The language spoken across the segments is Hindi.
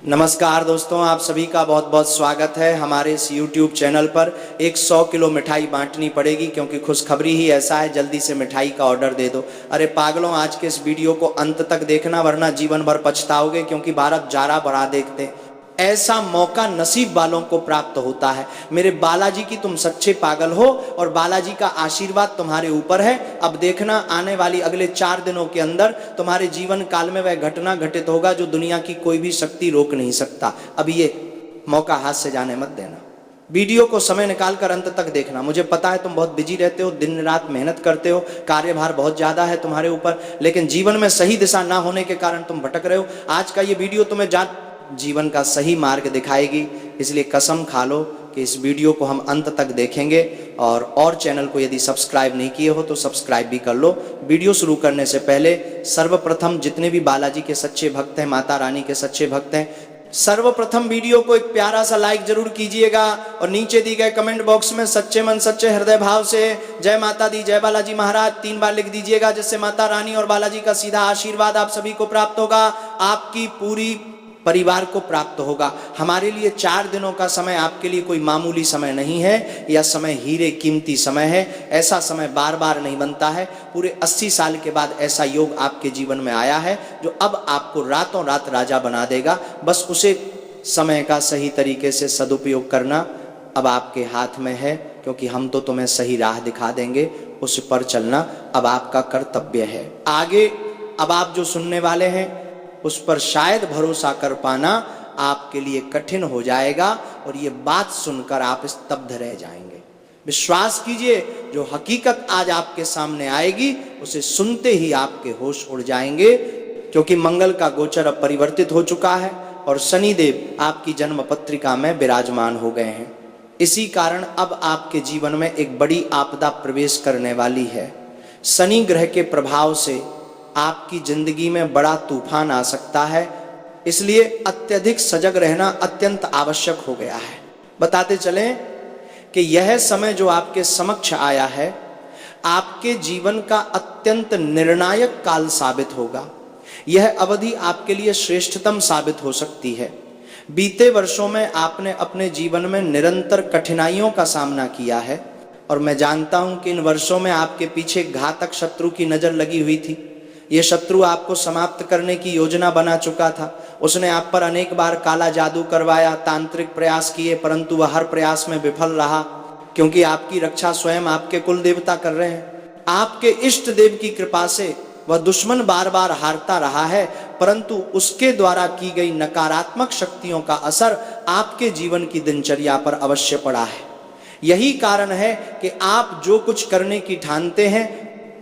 नमस्कार दोस्तों, आप सभी का बहुत बहुत स्वागत है हमारे इस YouTube चैनल पर। 100 किलो मिठाई बांटनी पड़ेगी क्योंकि खुशखबरी ही ऐसा है, जल्दी से मिठाई का ऑर्डर दे दो। अरे पागलों, आज के इस वीडियो को अंत तक देखना वरना जीवन भर पछताओगे, क्योंकि भारत जारा बढ़ा देखते हैं। ऐसा मौका नसीब वालों को प्राप्त होता है। मेरे बालाजी की तुम सच्चे पागल हो और बालाजी का आशीर्वाद तुम्हारे ऊपर है। अब देखना, आने वाली अगले 4 दिनों के अंदर तुम्हारे जीवन काल में वह घटना घटित होगा जो दुनिया की कोई भी शक्ति रोक नहीं सकता। अब ये मौका हाथ से जाने मत देना। वीडियो को समय निकाल कर अंत तक देखना। मुझे पता है तुम बहुत बिजी रहते हो, दिन रात मेहनत करते हो, कार्यभार बहुत ज़्यादा है तुम्हारे ऊपर, लेकिन जीवन में सही दिशा ना होने के कारण तुम भटक रहे हो। आज का ये वीडियो तुम्हें जीवन का सही मार्ग दिखाएगी, इसलिए कसम खा लो कि इस वीडियो को हम अंत तक देखेंगे। और चैनल को यदि सब्सक्राइब नहीं किए हो तो सब्सक्राइब भी कर लो। वीडियो शुरू करने से पहले सर्वप्रथम जितने भी बालाजी के सच्चे भक्त हैं, माता रानी के सच्चे भक्त हैं, सर्वप्रथम वीडियो को एक प्यारा सा लाइक जरूर कीजिएगा और नीचे दी गए कमेंट बॉक्स में सच्चे मन सच्चे हृदय भाव से जय माता दी, जय बालाजी महाराज 3 बार लिख दीजिएगा, जिससे माता रानी और बालाजी का सीधा आशीर्वाद आप सभी को प्राप्त होगा, आपकी पूरी परिवार को प्राप्त होगा। हमारे लिए 4 दिनों का समय आपके लिए कोई मामूली समय नहीं है। यह समय हीरे कीमती समय है। ऐसा समय बार बार नहीं बनता है। पूरे 80 साल के बाद ऐसा योग आपके जीवन में आया है जो अब आपको रातों रात राजा बना देगा। बस उसे समय का सही तरीके से सदुपयोग करना अब आपके हाथ में है, क्योंकि हम तो तुम्हें सही राह दिखा देंगे, उस पर चलना अब आपका कर्तव्य है। आगे अब आप जो सुनने वाले हैं उस पर शायद भरोसा कर पाना आपके लिए कठिन हो जाएगा और ये बात सुनकर आप स्तब्ध रह जाएंगे। विश्वास कीजिए, जो हकीकत आज आपके सामने आएगी उसे सुनते ही आपके होश उड़ जाएंगे, क्योंकि मंगल का गोचर अब परिवर्तित हो चुका है और शनिदेव आपकी जन्म पत्रिका में विराजमान हो गए हैं। इसी कारण अब आपके जीवन में एक बड़ी आपदा प्रवेश करने वाली है। शनि ग्रह के प्रभाव से आपकी जिंदगी में बड़ा तूफान आ सकता है, इसलिए अत्यधिक सजग रहना अत्यंत आवश्यक हो गया है। बताते चलें कि यह समय जो आपके समक्ष आया है आपके जीवन का अत्यंत निर्णायक काल साबित होगा। यह अवधि आपके लिए श्रेष्ठतम साबित हो सकती है। बीते वर्षों में आपने अपने जीवन में निरंतर कठिनाइयों का सामना किया है और मैं जानता हूं कि इन वर्षों में आपके पीछे घातक शत्रु की नजर लगी हुई थी। ये शत्रु आपको समाप्त करने की योजना बना चुका था। उसने आप पर अनेक बार काला जादू करवाया, तांत्रिक प्रयास किए, परंतु वह हर प्रयास में विफल रहा, क्योंकि आपकी रक्षा स्वयं आपके कुल देवता कर रहे हैं। आपके इष्ट देव की कृपा से वह दुश्मन बार बार हारता रहा है, परंतु उसके द्वारा की गई नकारात्मक शक्तियों का असर आपके जीवन की दिनचर्या पर अवश्य पड़ा है। यही कारण है कि आप जो कुछ करने की ठानते हैं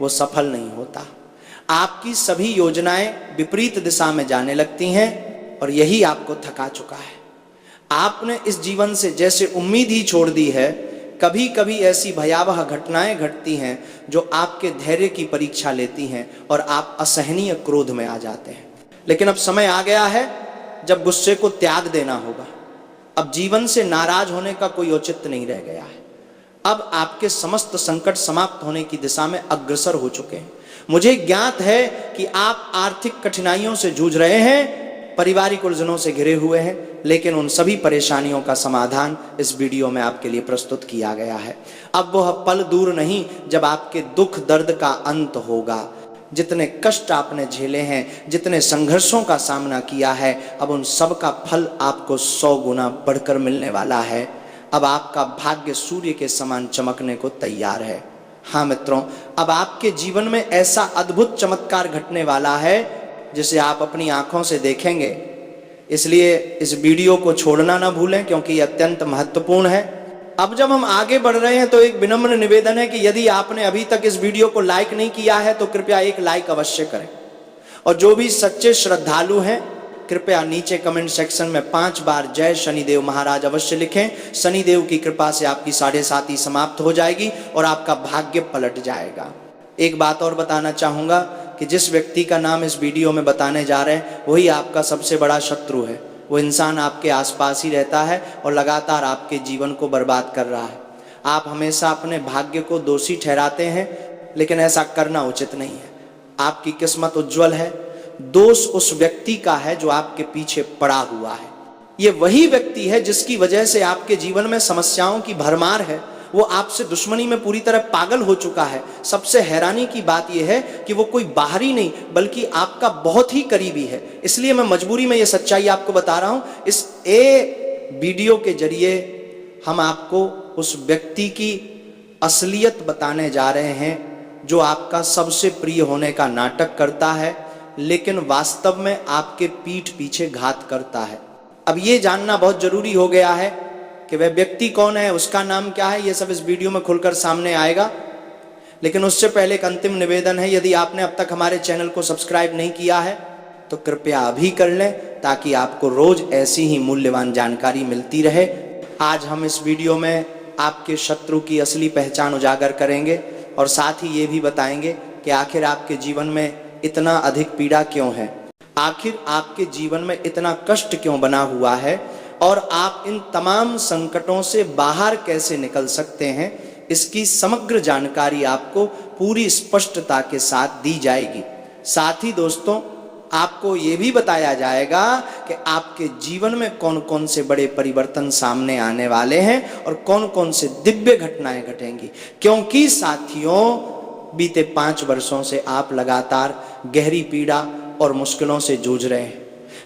वो सफल नहीं होता। आपकी सभी योजनाएं विपरीत दिशा में जाने लगती हैं और यही आपको थका चुका है। आपने इस जीवन से जैसे उम्मीद ही छोड़ दी है। कभी कभी ऐसी भयावह घटनाएं घटती हैं जो आपके धैर्य की परीक्षा लेती हैं और आप असहनीय क्रोध में आ जाते हैं। लेकिन अब समय आ गया है जब गुस्से को त्याग देना होगा। अब जीवन से नाराज होने का कोई औचित्य नहीं रह गया है। अब आपके समस्त संकट समाप्त होने की दिशा में अग्रसर हो चुके हैं। मुझे ज्ञात है कि आप आर्थिक कठिनाइयों से जूझ रहे हैं, पारिवारिक उलझनों से घिरे हुए हैं, लेकिन उन सभी परेशानियों का समाधान इस वीडियो में आपके लिए प्रस्तुत किया गया है। अब वह पल दूर नहीं जब आपके दुख दर्द का अंत होगा। जितने कष्ट आपने झेले हैं, जितने संघर्षों का सामना किया है, अब उन सब का फल आपको 100 गुना बढ़कर मिलने वाला है। अब आपका भाग्य सूर्य के समान चमकने को तैयार है। हाँ मित्रों, अब आपके जीवन में ऐसा अद्भुत चमत्कार घटने वाला है जिसे आप अपनी आंखों से देखेंगे। इसलिए इस वीडियो को छोड़ना ना भूलें, क्योंकि यह अत्यंत महत्वपूर्ण है। अब जब हम आगे बढ़ रहे हैं तो एक विनम्र निवेदन है कि यदि आपने अभी तक इस वीडियो को लाइक नहीं किया है तो कृपया एक लाइक अवश्य करें। और जो भी सच्चे श्रद्धालु हैं कृपया नीचे कमेंट सेक्शन में 5 बार जय शनिदेव महाराज अवश्य लिखें। शनिदेव की कृपा से आपकी 7.5 समाप्त हो जाएगी और आपका भाग्य पलट जाएगा। एक बात और बताना चाहूँगा कि जिस व्यक्ति का नाम इस वीडियो में बताने जा रहे हैं वही आपका सबसे बड़ा शत्रु है। वो इंसान आपके आसपास ही रहता है और लगातार आपके जीवन को बर्बाद कर रहा है। आप हमेशा अपने भाग्य को दोषी ठहराते हैं, लेकिन ऐसा करना उचित नहीं है। आपकी किस्मत उज्जवल है। दोष उस व्यक्ति का है जो आपके पीछे पड़ा हुआ है। ये वही व्यक्ति है जिसकी वजह से आपके जीवन में समस्याओं की भरमार है, वो आपसे दुश्मनी में पूरी तरह पागल हो चुका है। सबसे हैरानी की बात यह है कि वो कोई बाहरी नहीं बल्कि आपका बहुत ही करीबी है। इसलिए मैं मजबूरी में ये सच्चाई आपको बता रहा हूं। इस वीडियो के जरिए हम आपको उस व्यक्ति की असलियत बताने जा रहे हैं जो आपका सबसे प्रिय होने का नाटक करता है, लेकिन वास्तव में आपके पीठ पीछे घात करता है। अब ये जानना बहुत जरूरी हो गया है कि वह व्यक्ति कौन है, उसका नाम क्या है, ये सब इस वीडियो में खुलकर सामने आएगा। लेकिन उससे पहले एक अंतिम निवेदन है, यदि आपने अब तक हमारे चैनल को सब्सक्राइब नहीं किया है तो कृपया अभी कर लें, ताकि आपको रोज ऐसी ही मूल्यवान जानकारी मिलती रहे। आज हम इस वीडियो में आपके शत्रु की असली पहचान उजागर करेंगे और साथ ही ये भी बताएंगे कि आखिर आपके जीवन में इतना अधिक पीड़ा क्यों है, आखिर आपके जीवन में इतना कष्ट क्यों बना हुआ है और आप इन तमाम संकटों से बाहर कैसे निकल सकते हैं। इसकी समग्र जानकारी आपको पूरी स्पष्टता के साथ दी जाएगी। साथ ही दोस्तों, आपको ये भी बताया जाएगा कि आपके जीवन में कौन कौन से बड़े परिवर्तन सामने आने वाले हैं और कौन कौन से दिव्य घटनाएं घटेंगी। क्योंकि साथियों, बीते 5 वर्षों से आप लगातार गहरी पीड़ा और मुश्किलों से जूझ रहे हैं।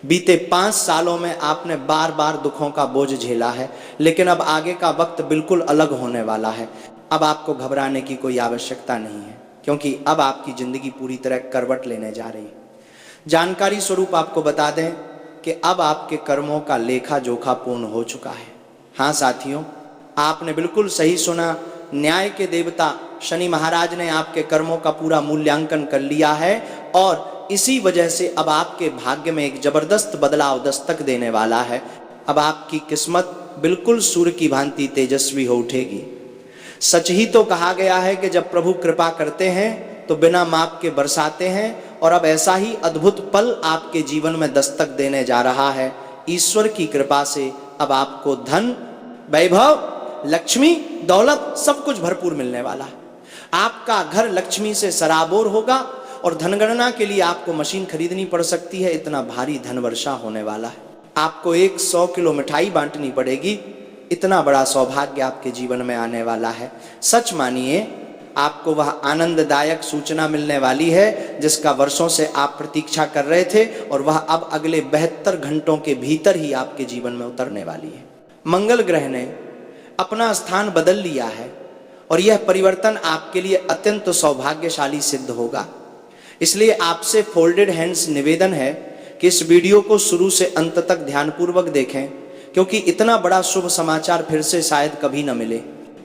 बीते 5 सालों में आपने बार बार दुखों का बोझ झेला है, लेकिन अब आगे का वक्त बिल्कुल अलग होने वाला है। अब आपको घबराने की कोई आवश्यकता नहीं है, क्योंकि अब आपकी जिंदगी पूरी तरह करवट लेने जा रही है। जानकारी स्वरूप आपको बता दें कि अब आपके कर्मों का लेखा जोखा पूर्ण हो चुका है। हाँ साथियों, आपने बिल्कुल सही सुना। न्याय के देवता शनि महाराज ने आपके कर्मों का पूरा मूल्यांकन कर लिया है और इसी वजह से अब आपके भाग्य में एक जबरदस्त बदलाव दस्तक देने वाला है। अब आपकी किस्मत बिल्कुल सूर्य की भांति तेजस्वी हो उठेगी। सच ही तो कहा गया है कि जब प्रभु कृपा करते हैं तो बिना माप के बरसाते हैं, और अब ऐसा ही अद्भुत पल आपके जीवन में दस्तक देने जा रहा है। ईश्वर की कृपा से अब आपको धन, वैभव, लक्ष्मी, दौलत सब कुछ भरपूर मिलने वाला है। आपका घर लक्ष्मी से सराबोर होगा और धनगणना के लिए आपको मशीन खरीदनी पड़ सकती है, इतना भारी धन वर्षा होने वाला है। आपको 100 किलो मिठाई बांटनी पड़ेगी, इतना बड़ा सौभाग्य आपके जीवन में आने वाला है। सच मानिए, आपको वह आनंददायक सूचना मिलने वाली है जिसका वर्षों से आप प्रतीक्षा कर रहे थे, और वह अब अगले 72 घंटों के भीतर ही आपके जीवन में उतरने वाली है। मंगल ग्रह ने अपना स्थान बदल लिया है और यह परिवर्तन आपके लिए अत्यंत सौभाग्यशाली सिद्ध होगा। इसलिए आपसे फोल्डेड हैंड्स निवेदन है कि इस वीडियो को शुरू से अंत तक ध्यानपूर्वक देखें, क्योंकि इतना बड़ा शुभ समाचार फिर से शायद कभी न मिले।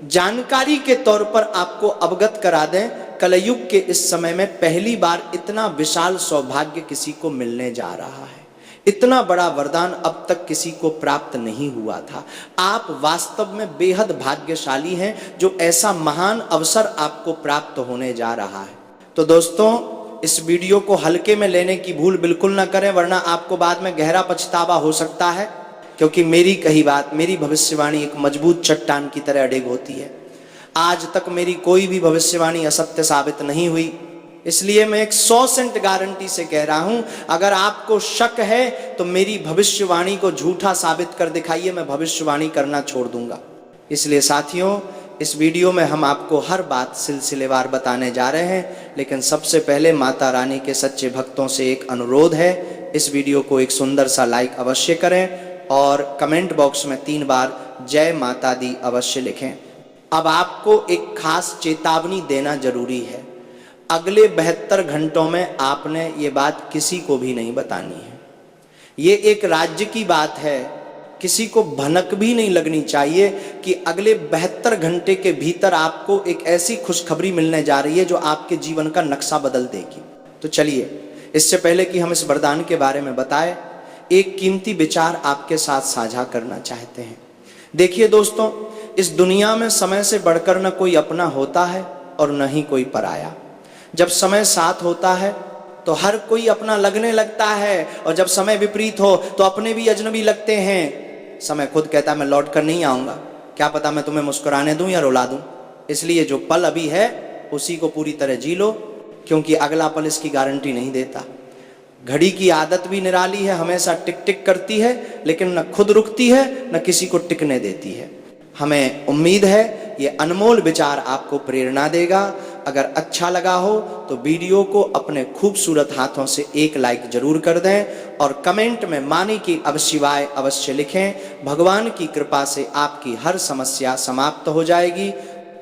जानकारी के तौर पर आपको अवगत करा दें, कलयुग के इस समय में पहली बार इतना विशाल सौभाग्य किसी को मिलने जा रहा है। इतना बड़ा वरदान अब तक किसी को प्राप्त नहीं हुआ था। आप वास्तव में बेहद भाग्यशाली हैं जो ऐसा महान अवसर आपको प्राप्त होने जा रहा है। तो दोस्तों, इस वीडियो को हल्के में लेने की भूल बिल्कुल ना करें, वरना आपको बाद में गहरा पछतावा हो सकता है। क्योंकि मेरी कही बात, मेरी भविष्यवाणी एक मजबूत चट्टान की तरह अडिग होती है। आज तक मेरी कोई भी भविष्यवाणी असत्य साबित नहीं हुई, इसलिए मैं 100% गारंटी से कह रहा हूं, अगर आपको शक है तो मेरी भविष्यवाणी को झूठा साबित कर दिखाइए, मैं भविष्यवाणी करना छोड़ दूंगा। इसलिए साथियों, इस वीडियो में हम आपको हर बात सिलसिलेवार बताने जा रहे हैं, लेकिन सबसे पहले माता रानी के सच्चे भक्तों से एक अनुरोध है, इस वीडियो को एक सुंदर सा लाइक अवश्य करें और कमेंट बॉक्स में 3 बार जय माता दी अवश्य लिखें। अब आपको एक खास चेतावनी देना जरूरी है। अगले 72 घंटों में आपने ये बात किसी को भी नहीं बतानी है। ये एक राज्य की बात है, किसी को भनक भी नहीं लगनी चाहिए कि अगले 72 घंटे के भीतर आपको एक ऐसी खुशखबरी मिलने जा रही है जो आपके जीवन का नक्शा बदल देगी। तो चलिए, इससे पहले कि हम इस वरदान के बारे में बताएं, एक कीमती विचार आपके साथ साझा करना चाहते हैं। देखिए दोस्तों, इस दुनिया में समय से बढ़कर न कोई अपना होता है और न ही कोई पराया। जब समय साथ होता है तो हर कोई अपना लगने लगता है, और जब समय विपरीत हो तो अपने भी अजनबी लगते हैं। समय खुद कहता है मैं लौट कर नहीं आऊँगा, क्या पता मैं तुम्हें मुस्कुराने दूँ या रुला दूँ। इसलिए जो पल अभी है उसी को पूरी तरह जी लो, क्योंकि अगला पल इसकी गारंटी नहीं देता। घड़ी की आदत भी निराली है, हमेशा टिक टिक करती है, लेकिन न खुद रुकती है न किसी को टिकने देती है। हमें उम्मीद है ये अनमोल विचार आपको प्रेरणा देगा। अगर अच्छा लगा हो तो वीडियो को अपने खूबसूरत हाथों से एक लाइक जरूर कर दें और कमेंट में मानी की अब शिवाय अवश्य लिखें। भगवान की कृपा से आपकी हर समस्या समाप्त हो जाएगी।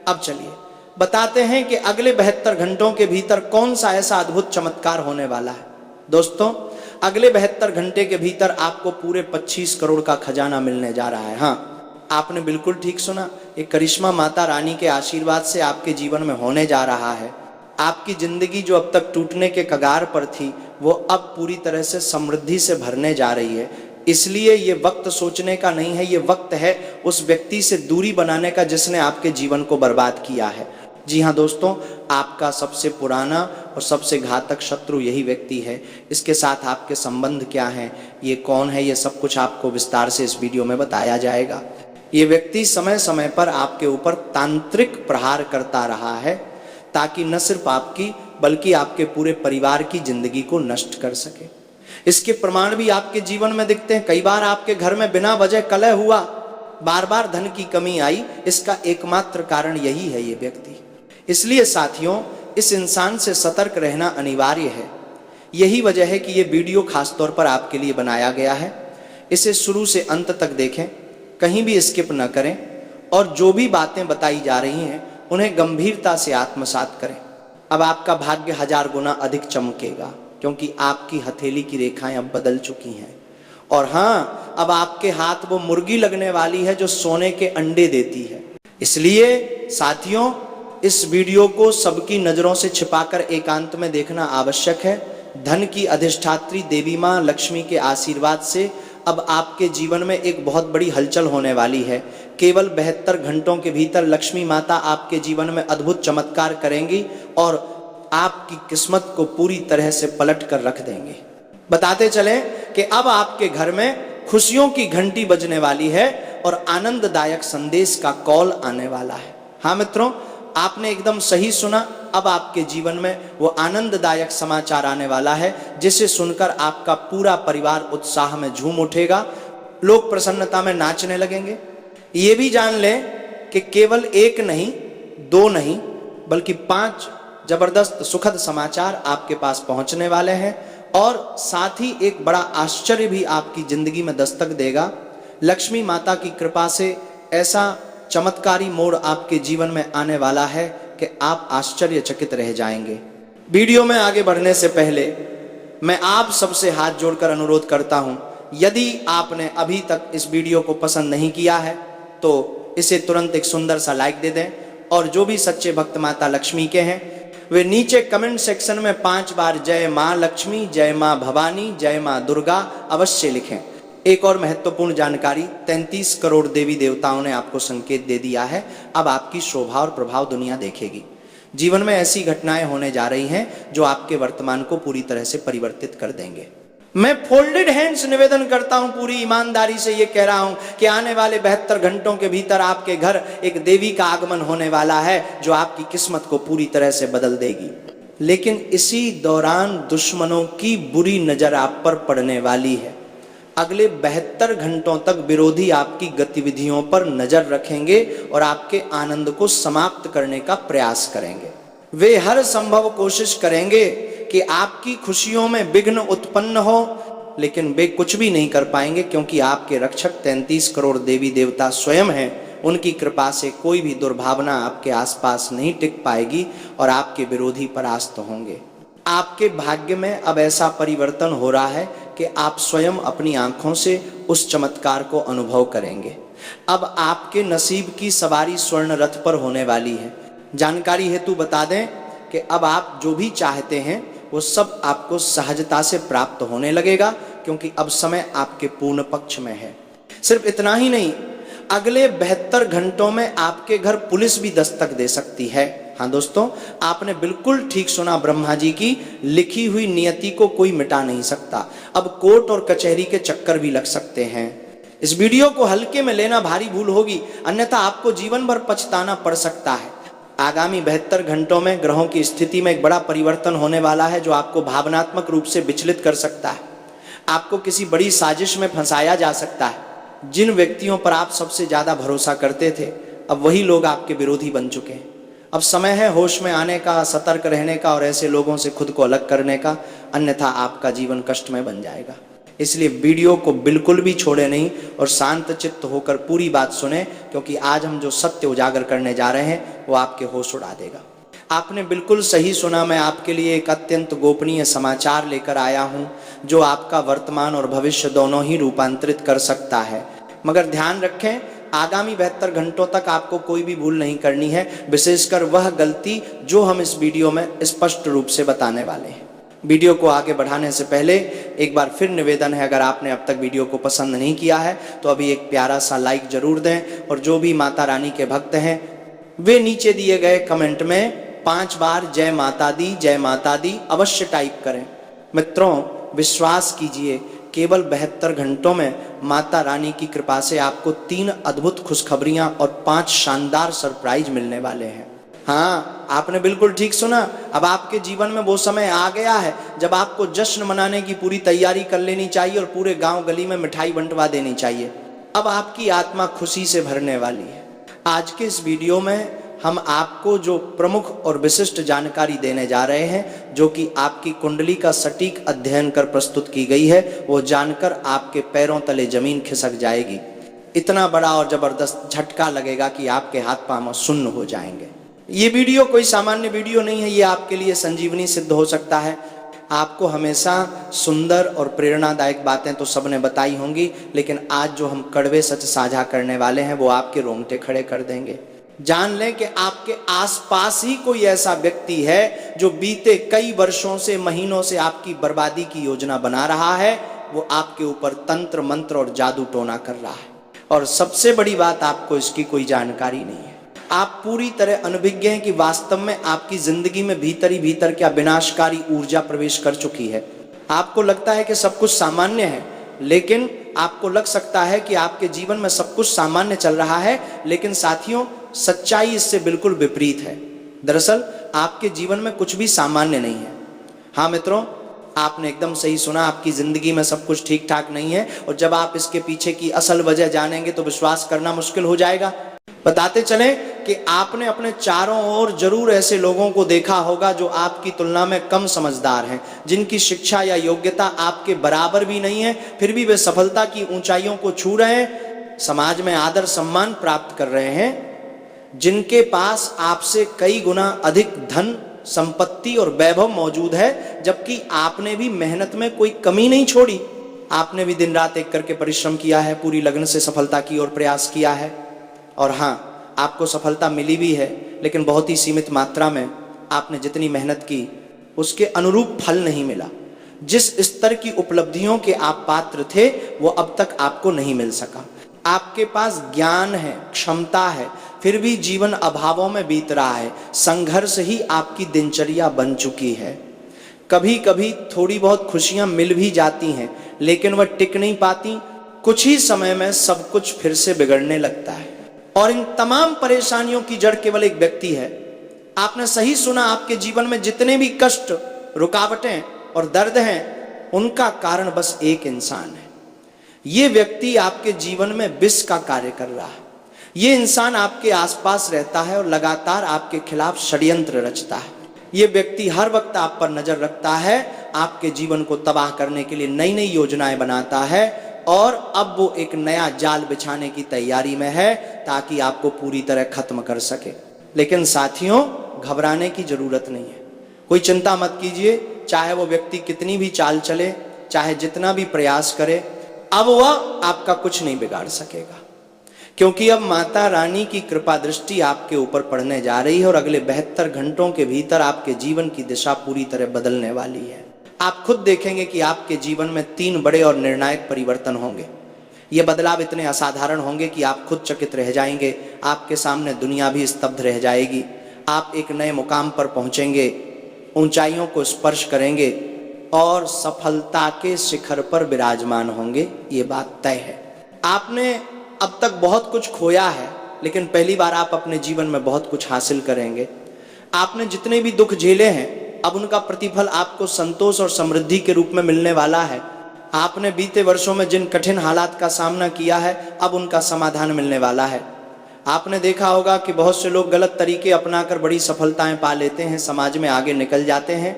अब चलिए बताते हैं कि अगले 72 घंटों के भीतर कौन सा ऐसा अद्भुत चमत्कार होने वाला है। दोस्तों, अगले 72 घंटे के भीतर आपको पूरे 25 करोड़ का खजाना मिलने जा रहा है। हाँ, आपने बिल्कुल ठीक सुना, ये करिश्मा माता रानी के आशीर्वाद से आपके जीवन में होने जा रहा है। आपकी जिंदगी जो अब तक टूटने के कगार पर थी, वो अब पूरी तरह से समृद्धि से भरने जा रही है। इसलिए ये वक्त सोचने का नहीं है, ये वक्त है उस व्यक्ति से दूरी बनाने का जिसने आपके जीवन को बर्बाद किया है। जी हाँ दोस्तों, आपका सबसे पुराना और सबसे घातक शत्रु यही व्यक्ति है। इसके साथ आपके संबंध क्या हैं, ये कौन है, ये सब कुछ आपको विस्तार से इस वीडियो में बताया जाएगा। ये व्यक्ति समय समय पर आपके ऊपर तांत्रिक प्रहार करता रहा है ताकि न सिर्फ आपकी बल्कि आपके पूरे परिवार की जिंदगी को नष्ट कर सके। इसके प्रमाण भी आपके जीवन में दिखते हैं। कई बार आपके घर में बिना वजह कलह हुआ, बार बार धन की कमी आई, इसका एकमात्र कारण यही है ये व्यक्ति। इसलिए साथियों, इस इंसान से सतर्क रहना अनिवार्य है। यही वजह है कि ये वीडियो खासतौर पर आपके लिए बनाया गया है। इसे शुरू से अंत तक देखें, कहीं भी स्किप न करें और जो भी बातें बताई जा रही हैं उन्हें गंभीरता से आत्मसात करें। अब आपका भाग्य 1000 गुना अधिक चमकेगा क्योंकि आपकी हथेली की रेखाएं अब बदल चुकी हैं। और हाँ, अब आपके हाथ वो मुर्गी लगने वाली है जो सोने के अंडे देती है। इसलिए साथियों, इस वीडियो को सबकी नजरों से छिपाकर एकांत में देखना आवश्यक है। धन की अधिष्ठात्री देवी मां लक्ष्मी के आशीर्वाद से अब आपके जीवन में एक बहुत बड़ी हलचल होने वाली है। केवल 72 घंटों के भीतर लक्ष्मी माता आपके जीवन में अद्भुत चमत्कार करेंगी और आपकी किस्मत को पूरी तरह से पलट कर रख देंगे। बताते चलें कि अब आपके घर में खुशियों की घंटी बजने वाली है और आनंददायक संदेश का कॉल आने वाला है। हाँ मित्रों, आपने एकदम सही सुना। अब आपके जीवन में वो आनंददायक समाचार आने वाला है जिसे सुनकर आपका पूरा परिवार उत्साह में झूम उठेगा। लोग प्रसन्नता में नाचने लगेंगे। ये भी जान लें कि केवल एक नहीं, 2 नहीं, बल्कि 5 जबरदस्त सुखद समाचार आपके पास पहुंचने वाले हैं और साथ ही एक बड़ा आश्चर्य भी आपकी जिंदगी में दस्तक देगा। लक्ष्मी माता की कृपा से ऐसा चमत्कारी मोड़ आपके जीवन में आने वाला है कि आप आश्चर्यचकित रह जाएंगे। वीडियो में आगे बढ़ने से पहले मैं आप सबसे हाथ जोड़कर अनुरोध करता हूं, यदि आपने अभी तक इस वीडियो को पसंद नहीं किया है तो इसे तुरंत एक सुंदर सा लाइक दे दें और जो भी सच्चे भक्त माता लक्ष्मी के हैं वे नीचे कमेंट सेक्शन में 5 बार जय मां लक्ष्मी, जय मां भवानी, जय मां दुर्गा अवश्य लिखें। एक और महत्वपूर्ण जानकारी, 33 करोड़ देवी देवताओं ने आपको संकेत दे दिया है। अब आपकी शोभा और प्रभाव दुनिया देखेगी। जीवन में ऐसी घटनाएं होने जा रही हैं जो आपके वर्तमान को पूरी तरह से परिवर्तित कर देंगे। मैं फोल्डेड हैंड्स निवेदन करता हूं, पूरी ईमानदारी से ये कह रहा हूं कि आने वाले 72 घंटों के भीतर आपके घर एक देवी का आगमन होने वाला है जो आपकी किस्मत को पूरी तरह से बदल देगी। लेकिन इसी दौरान दुश्मनों की बुरी नजर आप पर पड़ने वाली है। अगले 72 घंटों तक विरोधी आपकी गतिविधियों पर नजर रखेंगे और आपके आनंद को समाप्त करने का प्रयास करेंगे। वे हर संभव कोशिश करेंगे कि आपकी खुशियों में विघ्न उत्पन्न हो, लेकिन वे कुछ भी नहीं कर पाएंगे क्योंकि आपके रक्षक 33 करोड़ देवी देवता स्वयं हैं। उनकी कृपा से कोई भी दुर्भावना आपके आसपास नहीं टिक पाएगी और आपके विरोधी परास्त होंगे। आपके भाग्य में अब ऐसा परिवर्तन हो रहा है कि आप स्वयं अपनी आंखों से उस चमत्कार को अनुभव करेंगे। अब आपके नसीब की सवारी स्वर्ण रथ पर होने वाली है। जानकारी हेतु बता दें कि अब आप जो भी चाहते हैं वो सब आपको सहजता से प्राप्त होने लगेगा क्योंकि अब समय आपके पूर्ण पक्ष में है। सिर्फ इतना ही नहीं, अगले 72 घंटों में आपके घर पुलिस भी दस्तक दे सकती है। हाँ दोस्तों, आपने बिल्कुल ठीक सुना, ब्रह्मा जी की लिखी हुई नियति को कोई मिटा नहीं सकता। अब कोर्ट और कचहरी के चक्कर भी लग सकते हैं। इस वीडियो को हल्के में लेना भारी भूल होगी, अन्यथा आपको जीवन भर पछताना पड़ सकता है। आगामी 72 घंटों में ग्रहों की स्थिति में एक बड़ा परिवर्तन होने वाला है जो आपको भावनात्मक रूप से विचलित कर सकता है। आपको किसी बड़ी साजिश में फंसाया जा सकता है। जिन व्यक्तियों पर आप सबसे ज्यादा भरोसा करते थे, अब वही लोग आपके विरोधी बन चुके हैं। अब समय है होश में आने का, सतर्क रहने का और ऐसे लोगों से खुद को अलग करने का, अन्यथा आपका जीवन कष्टमय बन जाएगा। इसलिए वीडियो को बिल्कुल भी छोड़े नहीं और शांत चित्त होकर पूरी बात सुने, क्योंकि आज हम जो सत्य उजागर करने जा रहे हैं वो आपके होश उड़ा देगा। आपने बिल्कुल सही सुना, मैं आपके लिए एक अत्यंत गोपनीय समाचार लेकर आया हूं जो आपका वर्तमान और भविष्य दोनों ही रूपांतरित कर सकता है। मगर ध्यान रखें, आगामी 72 घंटों तक आपको कोई भी भूल नहीं करनी है, विशेषकर वह गलती जो हम इस वीडियो में स्पष्ट रूप से बताने वाले हैं। वीडियो को आगे बढ़ाने से पहले एक बार फिर निवेदन है, अगर आपने अब तक वीडियो को पसंद नहीं किया है तो अभी एक प्यारा सा लाइक जरूर दें, और जो भी माता रानी के भक्त हैं वे नीचे दिए गए कमेंट में 5 बार जय माता दी अवश्य टाइप करें। मित्रों, विश्वास कीजिए, केवल 72 घंटों में माता रानी की कृपा से आपको 3 अद्भुत खुशखबरियां और 5 शानदार सरप्राइज मिलने वाले हैं। हाँ, आपने बिल्कुल ठीक सुना। अब आपके जीवन में वो समय आ गया है जब आपको जश्न मनाने की पूरी तैयारी कर लेनी चाहिए और पूरे गांव गली में मिठाई बंटवा देनी चाहिए। अब आपकी आत्मा खुशी से भरने वाली है। आज के इस वीडियो में हम आपको जो प्रमुख और विशिष्ट जानकारी देने जा रहे हैं, जो कि आपकी कुंडली का सटीक अध्ययन कर प्रस्तुत की गई है, वो जानकर आपके पैरों तले जमीन खिसक जाएगी। इतना बड़ा और जबरदस्त झटका लगेगा कि आपके हाथ पांव सुन्न हो जाएंगे। ये वीडियो कोई सामान्य वीडियो नहीं है, ये आपके लिए संजीवनी सिद्ध हो सकता है। आपको हमेशा सुंदर और प्रेरणादायक बातें तो सबने बताई होंगी, लेकिन आज जो हम कड़वे सच साझा करने वाले हैं वो आपके रोंगटे खड़े कर देंगे। जान लें कि आपके आसपास ही कोई ऐसा व्यक्ति है जो बीते कई वर्षों से, महीनों से आपकी बर्बादी की योजना बना रहा है। वो आपके ऊपर तंत्र मंत्र और जादू टोना कर रहा है, और सबसे बड़ी बात, आपको इसकी कोई जानकारी नहीं है। आप पूरी तरह अनभिज्ञ हैं कि वास्तव में आपकी जिंदगी में भीतर ही भीतर क्या विनाशकारी ऊर्जा प्रवेश कर चुकी है। आपको लगता है कि सब कुछ सामान्य है, लेकिन आपको लग सकता है कि आपके जीवन में सब कुछ सामान्य चल रहा है, लेकिन साथियों, सच्चाई इससे बिल्कुल विपरीत है। दरअसल आपके जीवन में कुछ भी सामान्य नहीं है। हाँ मित्रों, आपने एकदम सही सुना, आपकी जिंदगी में सब कुछ ठीक ठाक नहीं है, और जब आप इसके पीछे की असल वजह जानेंगे तो विश्वास करना मुश्किल हो जाएगा। बताते चलें कि आपने अपने चारों ओर जरूर ऐसे लोगों को देखा होगा जो आपकी तुलना में कम समझदार हैं, जिनकी शिक्षा या योग्यता आपके बराबर भी नहीं है, फिर भी वे सफलता की ऊंचाइयों को छू रहे हैं, समाज में आदर सम्मान प्राप्त कर रहे हैं, जिनके पास आपसे कई गुना अधिक धन, संपत्ति और वैभव मौजूद है, जबकि आपने भी मेहनत में कोई कमी नहीं छोड़ी। आपने भी दिन रात एक करके परिश्रम किया है, पूरी लगन से सफलता की ओर प्रयास किया है, और हाँ, आपको सफलता मिली भी है, लेकिन बहुत ही सीमित मात्रा में। आपने जितनी मेहनत की उसके अनुरूप फल नहीं मिला। जिस स्तर की उपलब्धियों के आप पात्र थे वो अब तक आपको नहीं मिल सका। आपके पास ज्ञान है, क्षमता है, फिर भी जीवन अभावों में बीत रहा है। संघर्ष ही आपकी दिनचर्या बन चुकी है। कभी कभी थोड़ी बहुत खुशियां मिल भी जाती हैं, लेकिन वह टिक नहीं पाती। कुछ ही समय में सब कुछ फिर से बिगड़ने लगता है, और इन तमाम परेशानियों की जड़ केवल एक व्यक्ति है। आपने सही सुना, आपके जीवन में जितने भी कष्ट, रुकावटें और दर्द हैं, उनका कारण बस एक इंसान है। ये व्यक्ति आपके जीवन में विष का कार्य कर रहा है। ये इंसान आपके आसपास रहता है और लगातार आपके खिलाफ षड्यंत्र रचता है। ये व्यक्ति हर वक्त आप पर नजर रखता है, आपके जीवन को तबाह करने के लिए नई नई योजनाएं बनाता है, और अब वो एक नया जाल बिछाने की तैयारी में है ताकि आपको पूरी तरह खत्म कर सके। लेकिन साथियों, घबराने की जरूरत नहीं है। कोई चिंता मत कीजिए, चाहे वो व्यक्ति कितनी भी चाल चले, चाहे जितना भी प्रयास करे, अब वह आपका कुछ नहीं बिगाड़ सकेगा, क्योंकि अब माता रानी की कृपा दृष्टि आपके ऊपर पड़ने जा रही है, और अगले 72 घंटों के भीतर आपके जीवन की दिशा पूरी तरह बदलने वाली है। आप खुद देखेंगे कि आपके जीवन में 3 बड़े और निर्णायक परिवर्तन होंगे। ये बदलाव इतने असाधारण होंगे कि आप खुद चकित रह जाएंगे। आपके सामने दुनिया भी स्तब्ध रह जाएगी। आप एक नए मुकाम पर पहुंचेंगे, ऊंचाइयों को स्पर्श करेंगे और सफलता के शिखर पर विराजमान होंगे। ये बात तय है। आपने अब तक बहुत कुछ खोया है, लेकिन पहली बार आप अपने जीवन में बहुत कुछ हासिल करेंगे। आपने जितने भी दुख झेले हैं, अब उनका प्रतिफल आपको संतोष और समृद्धि के रूप में मिलने वाला है। आपने बीते वर्षों में जिन कठिन हालात का सामना किया है, अब उनका समाधान मिलने वाला है। आपने देखा होगा कि बहुत से लोग गलत तरीके अपनाकर बड़ी सफलताएं पा लेते हैं, समाज में आगे निकल जाते हैं,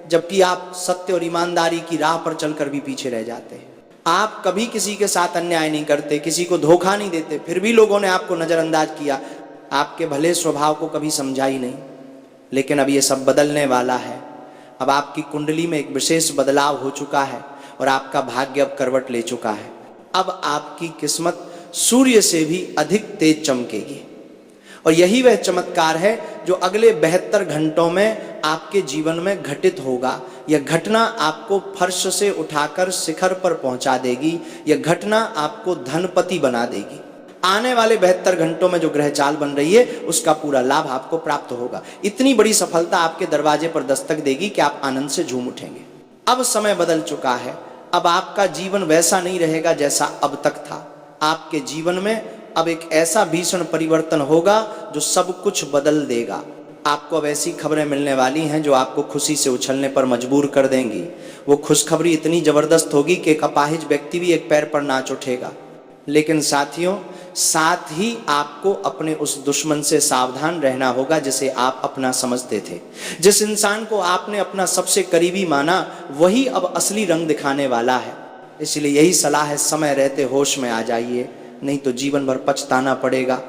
जबकि आप सत्य और ईमानदारी की राह पर चलकर भी पीछे रह जाते हैं। आप कभी किसी के साथ अन्याय नहीं करते, किसी को धोखा नहीं देते, फिर भी लोगों ने आपको नजरअंदाज किया, आपके भले स्वभाव को कभी समझा ही नहीं। लेकिन अब ये सब बदलने वाला है। अब आपकी कुंडली में एक विशेष बदलाव हो चुका है और आपका भाग्य अब करवट ले चुका है। अब आपकी किस्मत सूर्य से भी अधिक तेज चमकेगी और यही वह चमत्कार है जो अगले 72 घंटों में आपके जीवन में घटित होगा। यह घटना आपको फर्श से उठाकर शिखर पर पहुंचा देगी। यह घटना आपको धनपति बना देगी। आने वाले 72 घंटों में जो ग्रह चाल बन रही है, उसका पूरा लाभ आपको प्राप्त होगा। इतनी बड़ी सफलता आपके दरवाजे पर दस्तक देगी कि आप आनंद से झूम उठेंगे। अब समय बदल चुका है। अब आपका जीवन वैसा नहीं रहेगा जैसा अब तक था। आपके जीवन में अब एक ऐसा भीषण परिवर्तन होगा जो सब कुछ बदल देगा। आपको अब ऐसी खबरें मिलने वाली हैं जो आपको खुशी से उछलने पर मजबूर कर देंगी। वो खुशखबरी इतनी जबरदस्त होगी कि एक अपाहिज व्यक्ति भी एक पैर पर नाच उठेगा। लेकिन साथियों, साथ ही आपको अपने उस दुश्मन से सावधान रहना होगा जिसे आप अपना समझते थे। जिस इंसान को आपने अपना सबसे करीबी माना, वही अब असली रंग दिखाने वाला है। इसलिए यही सलाह है, समय रहते होश में आ जाइए, नहीं तो जीवन भर पछताना पड़ेगा,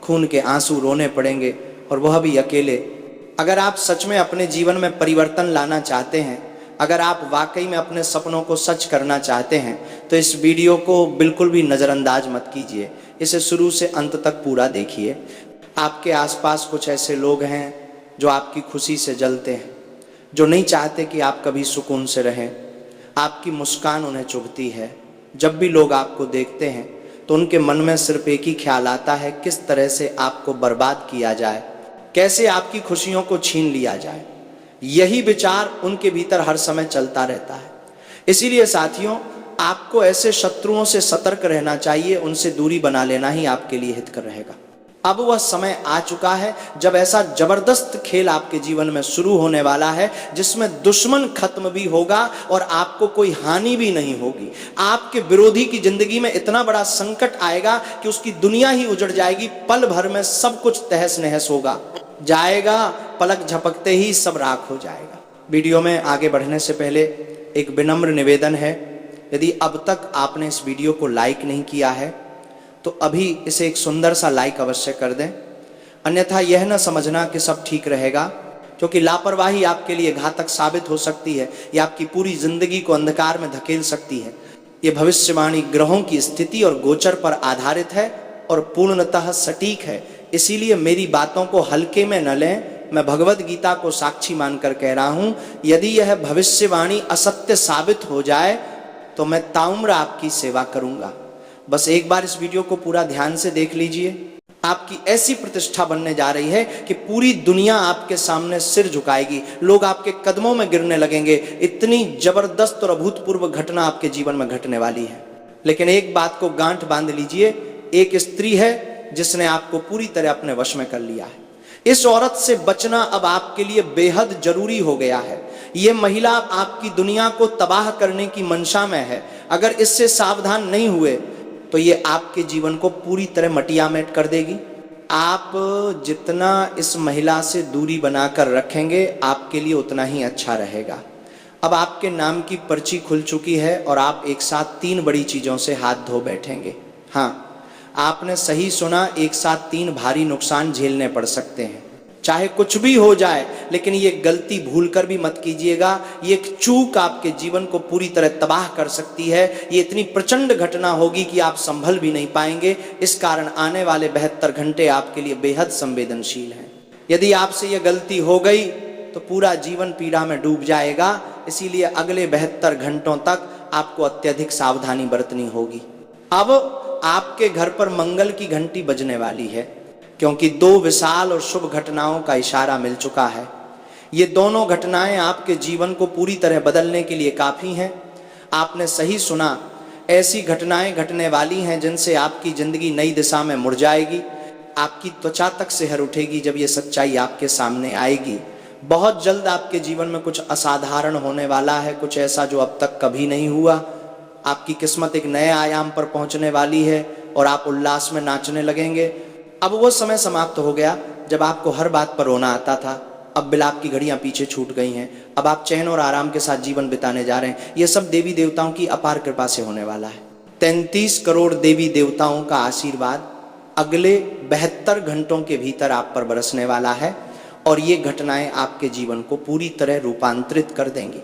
खून के आंसू रोने पड़ेंगे, और वह भी अकेले। अगर आप सच में अपने जीवन में परिवर्तन लाना चाहते हैं, अगर आप वाकई में अपने सपनों को सच करना चाहते हैं, तो इस वीडियो को बिल्कुल भी नज़रअंदाज मत कीजिए। इसे शुरू से अंत तक पूरा देखिए। आपके आसपास कुछ ऐसे लोग हैं जो आपकी खुशी से जलते हैं, जो नहीं चाहते कि आप कभी सुकून से रहें। आपकी मुस्कान उन्हें चुभती है। जब भी लोग आपको देखते हैं तो उनके मन में सिर्फ एक ही ख्याल आता है, किस तरह से आपको बर्बाद किया जाए, कैसे आपकी खुशियों को छीन लिया जाए। यही विचार उनके भीतर हर समय चलता रहता है। इसीलिए साथियों, आपको ऐसे शत्रुओं से सतर्क रहना चाहिए। उनसे दूरी बना लेना ही आपके लिए हितकर रहेगा। अब वह समय आ चुका है जब ऐसा जबरदस्त खेल आपके जीवन में शुरू होने वाला है जिसमें दुश्मन खत्म भी होगा और आपको कोई हानि भी नहीं होगी। आपके विरोधी की जिंदगी में इतना बड़ा संकट आएगा कि उसकी दुनिया ही उजड़ जाएगी। पल भर में सब कुछ तहस नहस होगा जाएगा, पलक झपकते ही सब राख हो जाएगा। वीडियो में आगे बढ़ने से पहले एक विनम्र निवेदन है, यदि अब तक आपने इस वीडियो को लाइक नहीं किया है तो अभी इसे एक सुंदर सा लाइक अवश्य कर दें। अन्यथा यह न समझना कि सब ठीक रहेगा, क्योंकि लापरवाही आपके लिए घातक साबित हो सकती है। यह आपकी पूरी जिंदगी को अंधकार में धकेल सकती है। ये भविष्यवाणी ग्रहों की स्थिति और गोचर पर आधारित है और पूर्णतः सटीक है। इसीलिए मेरी बातों को हल्के में न लें। मैं भगवत गीता को साक्षी मानकर कह रहा हूं, यदि यह भविष्यवाणी असत्य साबित हो जाए तो मैं ताउम्र आपकी सेवा करूंगा। बस एक बार इस वीडियो को पूरा ध्यान से देख लीजिए। आपकी ऐसी प्रतिष्ठा बनने जा रही है कि पूरी दुनिया आपके सामने सिर झुकाएगी, लोग आपके कदमों में गिरने लगेंगे। इतनी जबरदस्त और अभूतपूर्व घटना आपके जीवन में घटने वाली है। लेकिन एक बात को गांठ बांध लीजिए, एक स्त्री है जिसने आपको पूरी तरह अपने वश में कर लिया है। इस औरत से बचना अब आपके लिए बेहद जरूरी हो गया है। ये महिला आपकी दुनिया को तबाह करने की मंशा में है। अगर इससे सावधान नहीं हुए तो ये आपके जीवन को पूरी तरह मटियामेट कर देगी। आप जितना इस महिला से दूरी बनाकर रखेंगे, आपके लिए उतना ही अच्छा रहेगा। अब आपके नाम की पर्ची खुल चुकी है और आप एक साथ 3 बड़ी चीज़ों से हाथ धो बैठेंगे। हाँ, आपने सही सुना, एक साथ 3 भारी नुकसान झेलने पड़ सकते हैं। चाहे कुछ भी हो जाए, लेकिन ये गलती भूलकर भी मत कीजिएगा। ये एक चूक आपके जीवन को पूरी तरह तबाह कर सकती है। ये इतनी प्रचंड घटना होगी कि आप संभल भी नहीं पाएंगे। इस कारण आने वाले 72 घंटे आपके लिए बेहद संवेदनशील हैं। यदि आपसे ये गलती हो गई तो पूरा जीवन पीड़ा में डूब जाएगा। इसीलिए अगले 72 घंटों तक आपको अत्यधिक सावधानी बरतनी होगी। अब आपके घर पर मंगल की घंटी बजने वाली है, क्योंकि 2 विशाल और शुभ घटनाओं का इशारा मिल चुका है। ये दोनों घटनाएं आपके जीवन को पूरी तरह बदलने के लिए काफ़ी हैं। आपने सही सुना, ऐसी घटनाएं घटने वाली हैं जिनसे आपकी ज़िंदगी नई दिशा में मुड़ जाएगी। आपकी त्वचा तक सिहर उठेगी जब ये सच्चाई आपके सामने आएगी। बहुत जल्द आपके जीवन में कुछ असाधारण होने वाला है, कुछ ऐसा जो अब तक कभी नहीं हुआ। आपकी किस्मत एक नए आयाम पर पहुंचने वाली है और आप उल्लास में नाचने लगेंगे। अब वो समय समाप्त हो गया जब आपको हर बात पर रोना आता था। अब बिलाप की घड़ियां पीछे छूट गई हैं। अब आप चैन और आराम के साथ जीवन बिताने जा रहे हैं। ये सब देवी देवताओं की अपार कृपा से होने वाला है। 33 करोड़ देवी देवताओं का आशीर्वाद अगले 72 घंटों के भीतर आप पर बरसने वाला है और ये घटनाएं आपके जीवन को पूरी तरह रूपांतरित कर देंगी।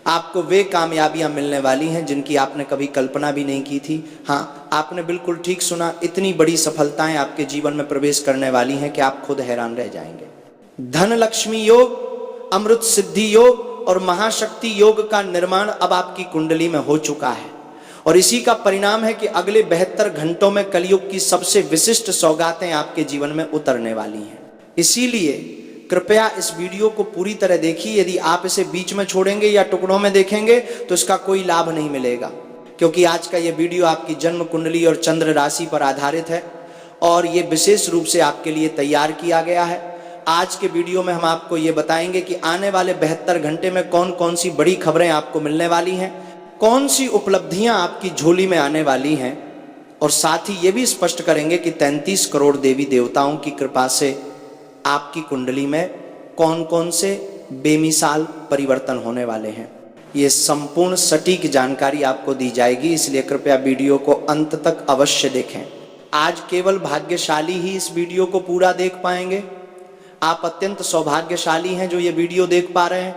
आपको वे कामयाबियां मिलने वाली हैं जिनकी आपने कभी कल्पना भी नहीं की थी। हाँ, आपने बिल्कुल ठीक सुना, इतनी बड़ी सफलताएं आपके जीवन में प्रवेश करने वाली हैं कि आप खुद हैरान रह जाएंगे। धन लक्ष्मी योग, अमृत सिद्धि योग और महाशक्ति योग का निर्माण अब आपकी कुंडली में हो चुका है और इसी का परिणाम है कि अगले 72 घंटों में कलयुग की सबसे विशिष्ट सौगातें आपके जीवन में उतरने वाली हैं। इसीलिए कृपया इस वीडियो को पूरी तरह देखिए। यदि आप इसे बीच में छोड़ेंगे या टुकड़ों में देखेंगे तो इसका कोई लाभ नहीं मिलेगा, क्योंकि आज का ये वीडियो आपकी जन्म कुंडली और चंद्र राशि पर आधारित है और ये विशेष रूप से आपके लिए तैयार किया गया है। आज के वीडियो में हम आपको ये बताएंगे कि आने वाले 72 घंटे में कौन कौन सी बड़ी खबरें आपको मिलने वाली हैं, कौन सी उपलब्धियां आपकी झोली में आने वाली हैं और साथ ही ये भी स्पष्ट करेंगे कि 33 करोड़ देवी देवताओं की कृपा से आपकी कुंडली में कौन कौन से बेमिसाल परिवर्तन होने वाले हैं। ये संपूर्ण सटीक जानकारी आपको दी जाएगी, इसलिए कृपया वीडियो को अंत तक अवश्य देखें। आज केवल भाग्यशाली ही इस वीडियो को पूरा देख पाएंगे। आप अत्यंत सौभाग्यशाली हैं जो ये वीडियो देख पा रहे हैं,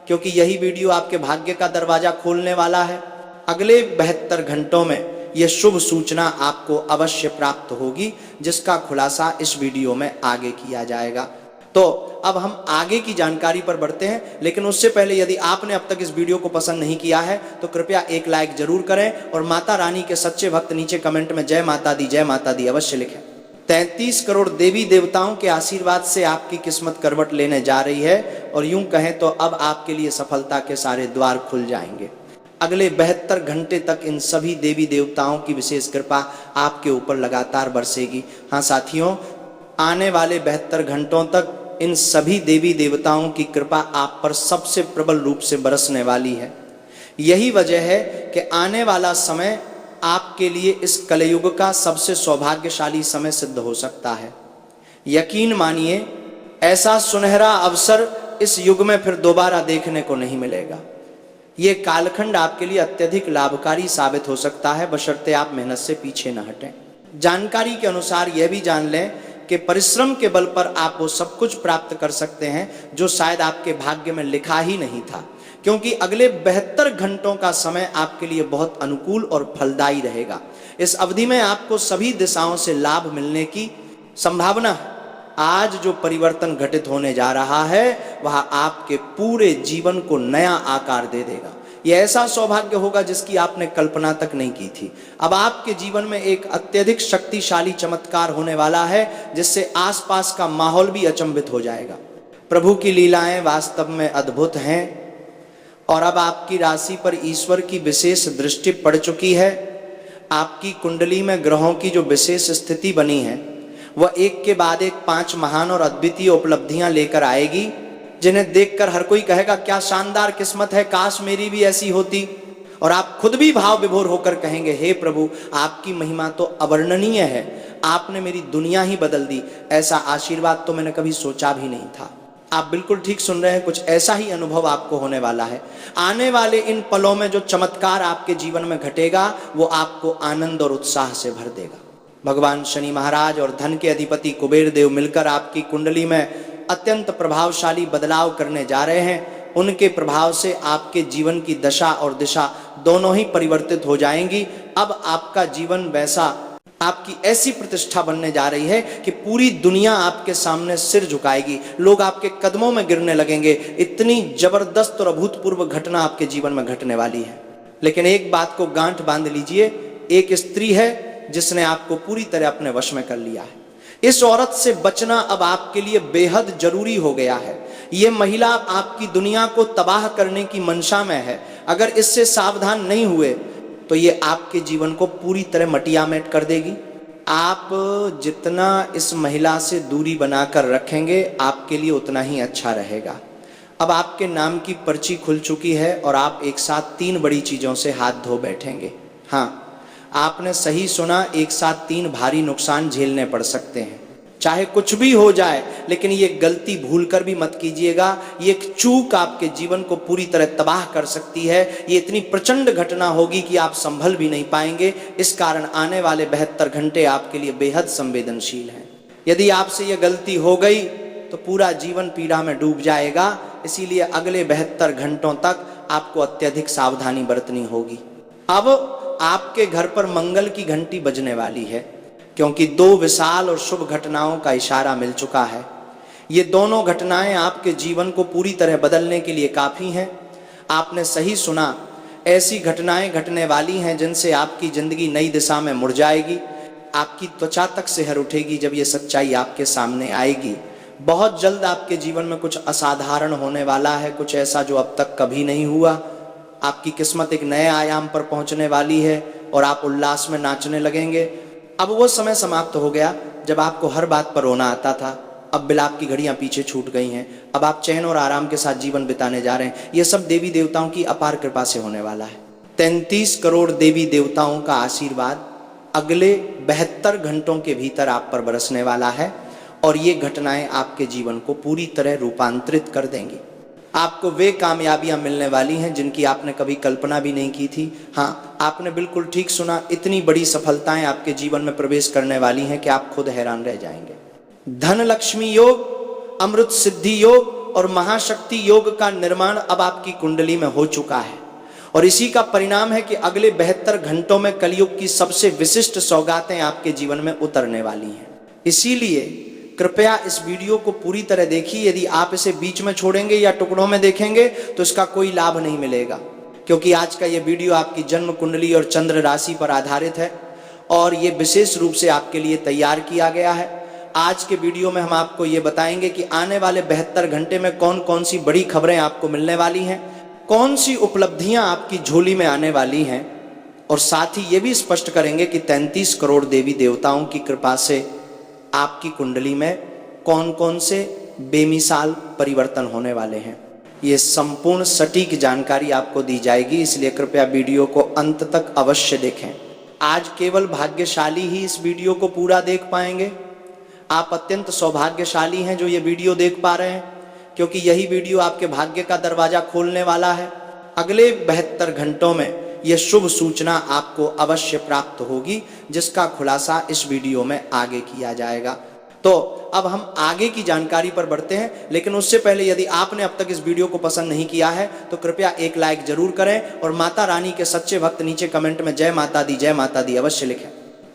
क्योंकि यही वीडियो आपके भाग्य का दरवाजा खोलने वाला है। अगले 72 घंटों में यह शुभ सूचना आपको अवश्य प्राप्त होगी, जिसका खुलासा इस वीडियो में आगे किया जाएगा। तो अब हम आगे की जानकारी पर बढ़ते हैं, लेकिन उससे पहले यदि आपने अब तक इस वीडियो को पसंद नहीं किया है तो कृपया एक लाइक जरूर करें और माता रानी के सच्चे भक्त नीचे कमेंट में जय माता दी अवश्य लिखें। 33 करोड़ देवी देवताओं के आशीर्वाद से आपकी किस्मत करवट लेने जा रही है और यूं कहें तो अब आपके लिए सफलता के सारे द्वार खुल जाएंगे। अगले 72 घंटे तक इन सभी देवी देवताओं की विशेष कृपा आपके ऊपर लगातार बरसेगी। हाँ साथियों, आने वाले 72 घंटों तक इन सभी देवी देवताओं की कृपा आप पर सबसे प्रबल रूप से बरसने वाली है। यही वजह है कि आने वाला समय आपके लिए इस कलयुग का सबसे सौभाग्यशाली समय सिद्ध हो सकता है। यकीन मानिए, ऐसा सुनहरा अवसर इस युग में फिर दोबारा देखने को नहीं मिलेगा। ये कालखंड आपके लिए अत्यधिक लाभकारी साबित हो सकता है, बशर्ते आप मेहनत से पीछे न हटें। जानकारी के अनुसार यह भी जान लें कि परिश्रम के बल पर आप वो सब कुछ प्राप्त कर सकते हैं जो शायद आपके भाग्य में लिखा ही नहीं था, क्योंकि अगले 72 घंटों का समय आपके लिए बहुत अनुकूल और फलदायी रहेगा। इस अवधि में आपको सभी दिशाओं से लाभ मिलने की संभावना है। आज जो परिवर्तन घटित होने जा रहा है वह आपके पूरे जीवन को नया आकार दे देगा। यह ऐसा सौभाग्य होगा जिसकी आपने कल्पना तक नहीं की थी। अब आपके जीवन में एक अत्यधिक शक्तिशाली चमत्कार होने वाला है, जिससे आसपास का माहौल भी अचंभित हो जाएगा। प्रभु की लीलाएं वास्तव में अद्भुत हैं और अब आपकी राशि पर ईश्वर की विशेष दृष्टि पड़ चुकी है। आपकी कुंडली में ग्रहों की जो विशेष स्थिति बनी है वह एक के बाद एक 5 महान और अद्वितीय उपलब्धियां लेकर आएगी, जिन्हें देखकर हर कोई कहेगा क्या शानदार किस्मत है, काश मेरी भी ऐसी होती। और आप खुद भी भाव विभोर होकर कहेंगे, हे प्रभु, आपकी महिमा तो अवर्णनीय है, आपने मेरी दुनिया ही बदल दी। ऐसा आशीर्वाद तो मैंने कभी सोचा भी नहीं था। आप बिल्कुल ठीक सुन रहे हैं, कुछ ऐसा ही अनुभव आपको होने वाला है। आने वाले इन पलों में जो चमत्कार आपके जीवन में घटेगा वो आपको आनंद और उत्साह से भर देगा। भगवान शनि महाराज और धन के अधिपति कुबेर देव मिलकर आपकी कुंडली में अत्यंत प्रभावशाली बदलाव करने जा रहे हैं। उनके प्रभाव से आपके जीवन की दशा और दिशा दोनों ही परिवर्तित हो जाएंगी। अब आपका जीवन वैसा, आपकी ऐसी प्रतिष्ठा बनने जा रही है कि पूरी दुनिया आपके सामने सिर झुकाएगी, लोग आपके कदमों में गिरने लगेंगे। इतनी जबरदस्त और अभूतपूर्व घटना आपके जीवन में घटने वाली है। लेकिन एक बात को गांठ बांध लीजिए, एक स्त्री है जिसने आपको पूरी तरह अपने वश में कर लिया है। इस औरत से बचना अब आपके लिए बेहद जरूरी हो गया है। ये महिला आपकी दुनिया को तबाह करने की मंशा में है। अगर इससे सावधान नहीं हुए तो ये आपके जीवन को पूरी तरह मटियामेट कर देगी। आप जितना इस महिला से दूरी बनाकर रखेंगे आपके लिए उतना ही अच्छा रहेगा। अब आपके नाम की पर्ची खुल चुकी है और आप एक साथ 3 बड़ी चीज़ों से हाथ धो बैठेंगे। हाँ, आपने सही सुना, एक साथ 3 भारी नुकसान झेलने पड़ सकते हैं। चाहे कुछ भी हो जाए, लेकिन ये गलती भूल कर भी मत कीजिएगा। ये एक चूक आपके जीवन को पूरी तरह तबाह कर सकती है। ये इतनी प्रचंड घटना होगी कि आप संभल भी नहीं पाएंगे। इस कारण आने वाले 72 घंटे आपके लिए बेहद संवेदनशील हैं। यदि आपसे ये गलती हो गई तो पूरा जीवन पीड़ा में डूब जाएगा। इसीलिए अगले 72 घंटों तक आपको अत्यधिक सावधानी बरतनी होगी। अब आपके घर पर मंगल की घंटी बजने वाली है, क्योंकि 2 विशाल और शुभ घटनाओं का इशारा मिल चुका है। ये दोनों घटनाएं आपके जीवन को पूरी तरह बदलने के लिए काफ़ी हैं। आपने सही सुना, ऐसी घटनाएं घटने वाली हैं जिनसे आपकी ज़िंदगी नई दिशा में मुड़ जाएगी। आपकी त्वचा तक सिहर उठेगी जब ये सच्चाई आपके सामने आएगी। बहुत जल्द आपके जीवन में कुछ असाधारण होने वाला है, कुछ ऐसा जो अब तक कभी नहीं हुआ। आपकी किस्मत एक नए आयाम पर पहुंचने वाली है और आप उल्लास में नाचने लगेंगे। अब वो समय समाप्त हो गया जब आपको हर बात पर रोना आता था। अब बिलाप की घड़ियां पीछे छूट गई हैं। अब आप चैन और आराम के साथ जीवन बिताने जा रहे हैं। ये सब देवी देवताओं की अपार कृपा से होने वाला है। 33 करोड़ देवी देवताओं का आशीर्वाद अगले 72 घंटों के भीतर आप पर बरसने वाला है और ये घटनाएं आपके जीवन को पूरी तरह रूपांतरित कर देंगी। आपको वे कामयाबियां मिलने वाली हैं जिनकी आपने कभी कल्पना भी नहीं की थी। हाँ, आपने बिल्कुल ठीक सुना, इतनी बड़ी सफलताएं आपके जीवन में प्रवेश करने वाली हैं कि आप खुद हैरान रह जाएंगे। धन लक्ष्मी योग, अमृत सिद्धि योग और महाशक्ति योग का निर्माण अब आपकी कुंडली में हो चुका है और इसी का परिणाम है कि अगले 72 घंटों में कलयुग की सबसे विशिष्ट सौगातें आपके जीवन में उतरने वाली हैं। इसीलिए कृपया इस वीडियो को पूरी तरह देखिए। यदि आप इसे बीच में छोड़ेंगे या टुकड़ों में देखेंगे तो इसका कोई लाभ नहीं मिलेगा, क्योंकि आज का ये वीडियो आपकी जन्म कुंडली और चंद्र राशि पर आधारित है और ये विशेष रूप से आपके लिए तैयार किया गया है। आज के वीडियो में हम आपको ये बताएंगे कि आने वाले 72 घंटे में कौन कौन सी बड़ी खबरें आपको मिलने वाली हैं, कौन सी उपलब्धियां आपकी झोली में आने वाली हैं, और साथ ही ये भी स्पष्ट करेंगे कि 33 करोड़ देवी देवताओं की कृपा से आपकी कुंडली में कौन कौन से बेमिसाल परिवर्तन होने वाले हैं। ये संपूर्ण सटीक जानकारी आपको दी जाएगी, इसलिए कृपया वीडियो को अंत तक अवश्य देखें। आज केवल भाग्यशाली ही इस वीडियो को पूरा देख पाएंगे। आप अत्यंत सौभाग्यशाली हैं जो ये वीडियो देख पा रहे हैं, क्योंकि यही वीडियो आपके भाग्य का दरवाजा खोलने वाला है। अगले 72 घंटों में यह शुभ सूचना आपको अवश्य प्राप्त होगी, जिसका खुलासा इस वीडियो में आगे किया जाएगा। तो अब हम आगे की जानकारी पर बढ़ते हैं, लेकिन उससे पहले यदि आपने अब तक इस वीडियो को पसंद नहीं किया है तो कृपया एक लाइक जरूर करें और माता रानी के सच्चे भक्त नीचे कमेंट में जय माता दी अवश्य लिखें।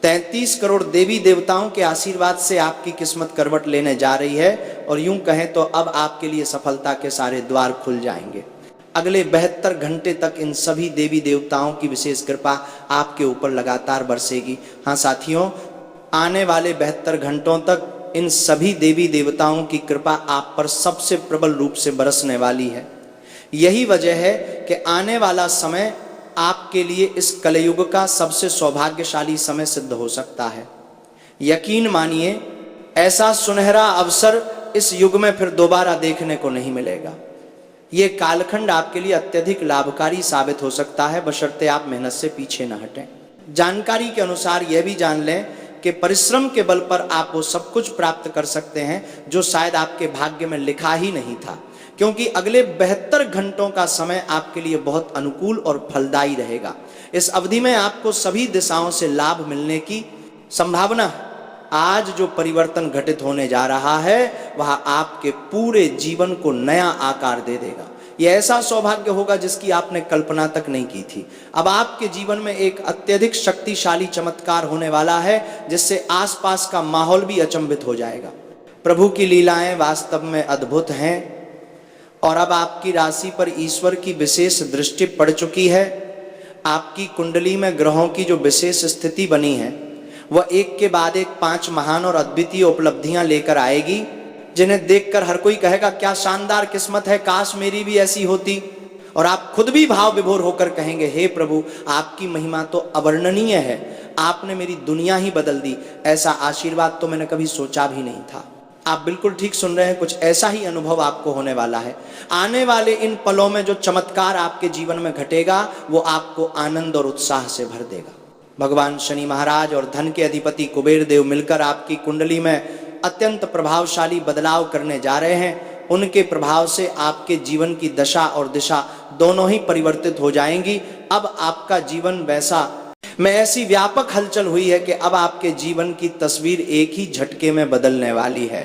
33 करोड़ देवी देवताओं के आशीर्वाद से आपकी किस्मत करवट लेने जा रही है और यूं कहें तो अब आपके लिए सफलता के सारे द्वार खुल जाएंगे। अगले 72 घंटे तक इन सभी देवी देवताओं की विशेष कृपा आपके ऊपर लगातार बरसेगी। हाँ साथियों, आने वाले 72 घंटों तक इन सभी देवी देवताओं की कृपा आप पर सबसे प्रबल रूप से बरसने वाली है। यही वजह है कि आने वाला समय आपके लिए इस कलयुग का सबसे सौभाग्यशाली समय सिद्ध हो सकता है। यकीन मानिए, ऐसा सुनहरा अवसर इस युग में फिर दोबारा देखने को नहीं मिलेगा। ये कालखंड आपके लिए अत्यधिक लाभकारी साबित हो सकता है, बशर्ते आप मेहनत से पीछे न हटें। जानकारी के अनुसार यह भी जान लें कि परिश्रम के बल पर आप वो सब कुछ प्राप्त कर सकते हैं जो शायद आपके भाग्य में लिखा ही नहीं था, क्योंकि अगले 72 घंटों का समय आपके लिए बहुत अनुकूल और फलदायी रहेगा। इस अवधि में आपको सभी दिशाओं से लाभ मिलने की संभावना है। आज जो परिवर्तन घटित होने जा रहा है वह आपके पूरे जीवन को नया आकार दे देगा। यह ऐसा सौभाग्य होगा जिसकी आपने कल्पना तक नहीं की थी। अब आपके जीवन में एक अत्यधिक शक्तिशाली चमत्कार होने वाला है, जिससे आसपास का माहौल भी अचंभित हो जाएगा। प्रभु की लीलाएं वास्तव में अद्भुत हैं और अब आपकी राशि पर ईश्वर की विशेष दृष्टि पड़ चुकी है। आपकी कुंडली में ग्रहों की जो विशेष स्थिति बनी है वह एक के बाद एक 5 महान और अद्वितीय उपलब्धियां लेकर आएगी, जिन्हें देखकर हर कोई कहेगा क्या शानदार किस्मत है, काश मेरी भी ऐसी होती। और आप खुद भी भाव विभोर होकर कहेंगे, हे प्रभु आपकी महिमा तो अवर्णनीय है, आपने मेरी दुनिया ही बदल दी, ऐसा आशीर्वाद तो मैंने कभी सोचा भी नहीं था। आप बिल्कुल ठीक सुन रहे हैं, कुछ ऐसा ही अनुभव आपको होने वाला है। आने वाले इन पलों में जो चमत्कार आपके जीवन में घटेगा वो आपको आनंद और उत्साह से भर देगा। भगवान शनि महाराज और धन के अधिपति कुबेर देव मिलकर आपकी कुंडली में अत्यंत प्रभावशाली बदलाव करने जा रहे हैं। उनके प्रभाव से आपके जीवन की दशा और दिशा दोनों ही परिवर्तित हो जाएंगी। अब आपका जीवन वैसा में ऐसी व्यापक हलचल हुई है कि अब आपके जीवन की तस्वीर एक ही झटके में बदलने वाली है।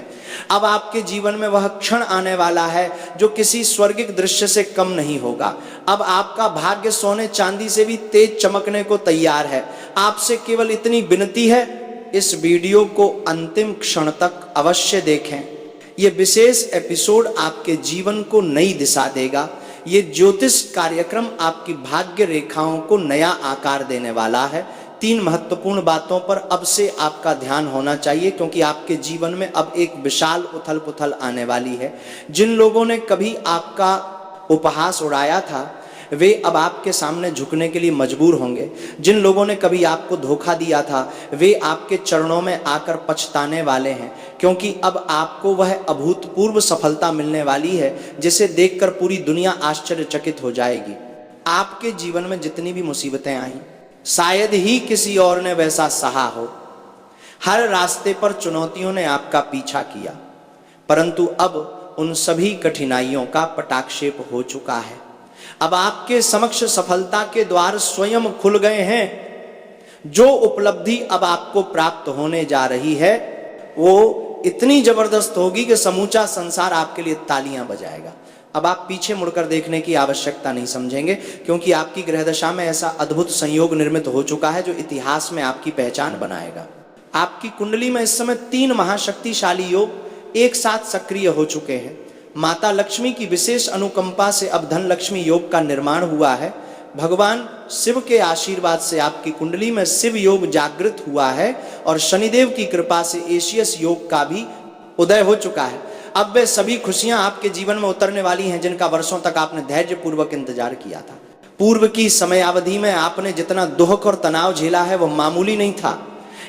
अब आपके जीवन में वह क्षण आने वाला है जो किसी स्वर्गिक दृश्य से कम नहीं होगा। अब आपका भाग्य सोने चांदी से भी तेज चमकने को तैयार है। आपसे केवल इतनी विनती है, इस वीडियो को अंतिम क्षण तक अवश्य देखें। ये विशेष एपिसोड आपके जीवन को नई दिशा देगा। ये ज्योतिष कार्यक्रम आपकी भाग्य रेखाओं को नया आकार देने वाला है। 3 महत्वपूर्ण बातों पर अब से आपका ध्यान होना चाहिए, क्योंकि आपके जीवन में अब एक विशाल उथल पुथल आने वाली है। जिन लोगों ने कभी आपका उपहास उड़ाया था वे अब आपके सामने झुकने के लिए मजबूर होंगे। जिन लोगों ने कभी आपको धोखा दिया था वे आपके चरणों में आकर पछताने वाले हैं, क्योंकि अब आपको वह अभूतपूर्व सफलता मिलने वाली है जिसे देखकर पूरी दुनिया आश्चर्यचकित हो जाएगी। आपके जीवन में जितनी भी मुसीबतें आई, शायद ही किसी और ने वैसा सहा हो। हर रास्ते पर चुनौतियों ने आपका पीछा किया, परंतु अब उन सभी कठिनाइयों का पटाक्षेप हो चुका है। अब आपके समक्ष सफलता के द्वार स्वयं खुल गए हैं। जो उपलब्धि अब आपको प्राप्त होने जा रही है वो इतनी जबरदस्त होगी कि समूचा संसार आपके लिए तालियां बजाएगा। अब आप पीछे मुड़कर देखने की आवश्यकता नहीं समझेंगे, क्योंकि आपकी ग्रह दशा में ऐसा अद्भुत संयोग निर्मित हो चुका है जो इतिहास में आपकी पहचान बनाएगा। आपकी कुंडली में इस समय 3 महाशक्तिशाली योग एक साथ सक्रिय हो चुके हैं। माता लक्ष्मी की विशेष अनुकंपा से अब धन लक्ष्मी योग का निर्माण हुआ है। भगवान शिव के आशीर्वाद से आपकी कुंडली में शिव योग जागृत हुआ है और शनिदेव की कृपा से एशियस योग का भी उदय हो चुका है। अब वे सभी खुशियां आपके जीवन में उतरने वाली हैं जिनका वर्षों तक आपने धैर्य पूर्वक इंतजार किया था। पूर्व की समयावधि में आपने जितना दुख और तनाव झेला है वह मामूली नहीं था।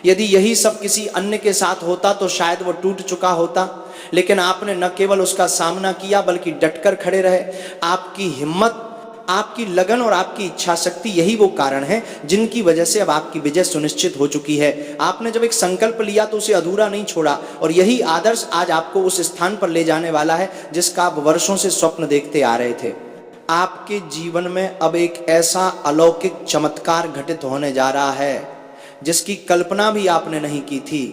यदि यही सब किसी अन्य के साथ होता तो शायद वो टूट चुका होता, लेकिन आपने न केवल उसका सामना किया बल्कि डटकर खड़े रहे। आपकी हिम्मत, आपकी लगन और आपकी इच्छा शक्ति यही वो कारण है जिनकी वजह से अब आपकी विजय सुनिश्चित हो चुकी है। आपने जब एक संकल्प लिया तो उसे अधूरा नहीं छोड़ा, और यही आदर्श आज आपको उस स्थान पर ले जाने वाला है जिसका आप वर्षों से स्वप्न देखते आ रहे थे। आपके जीवन में अब एक ऐसा अलौकिक चमत्कार घटित होने जा रहा है जिसकी कल्पना भी आपने नहीं की थी,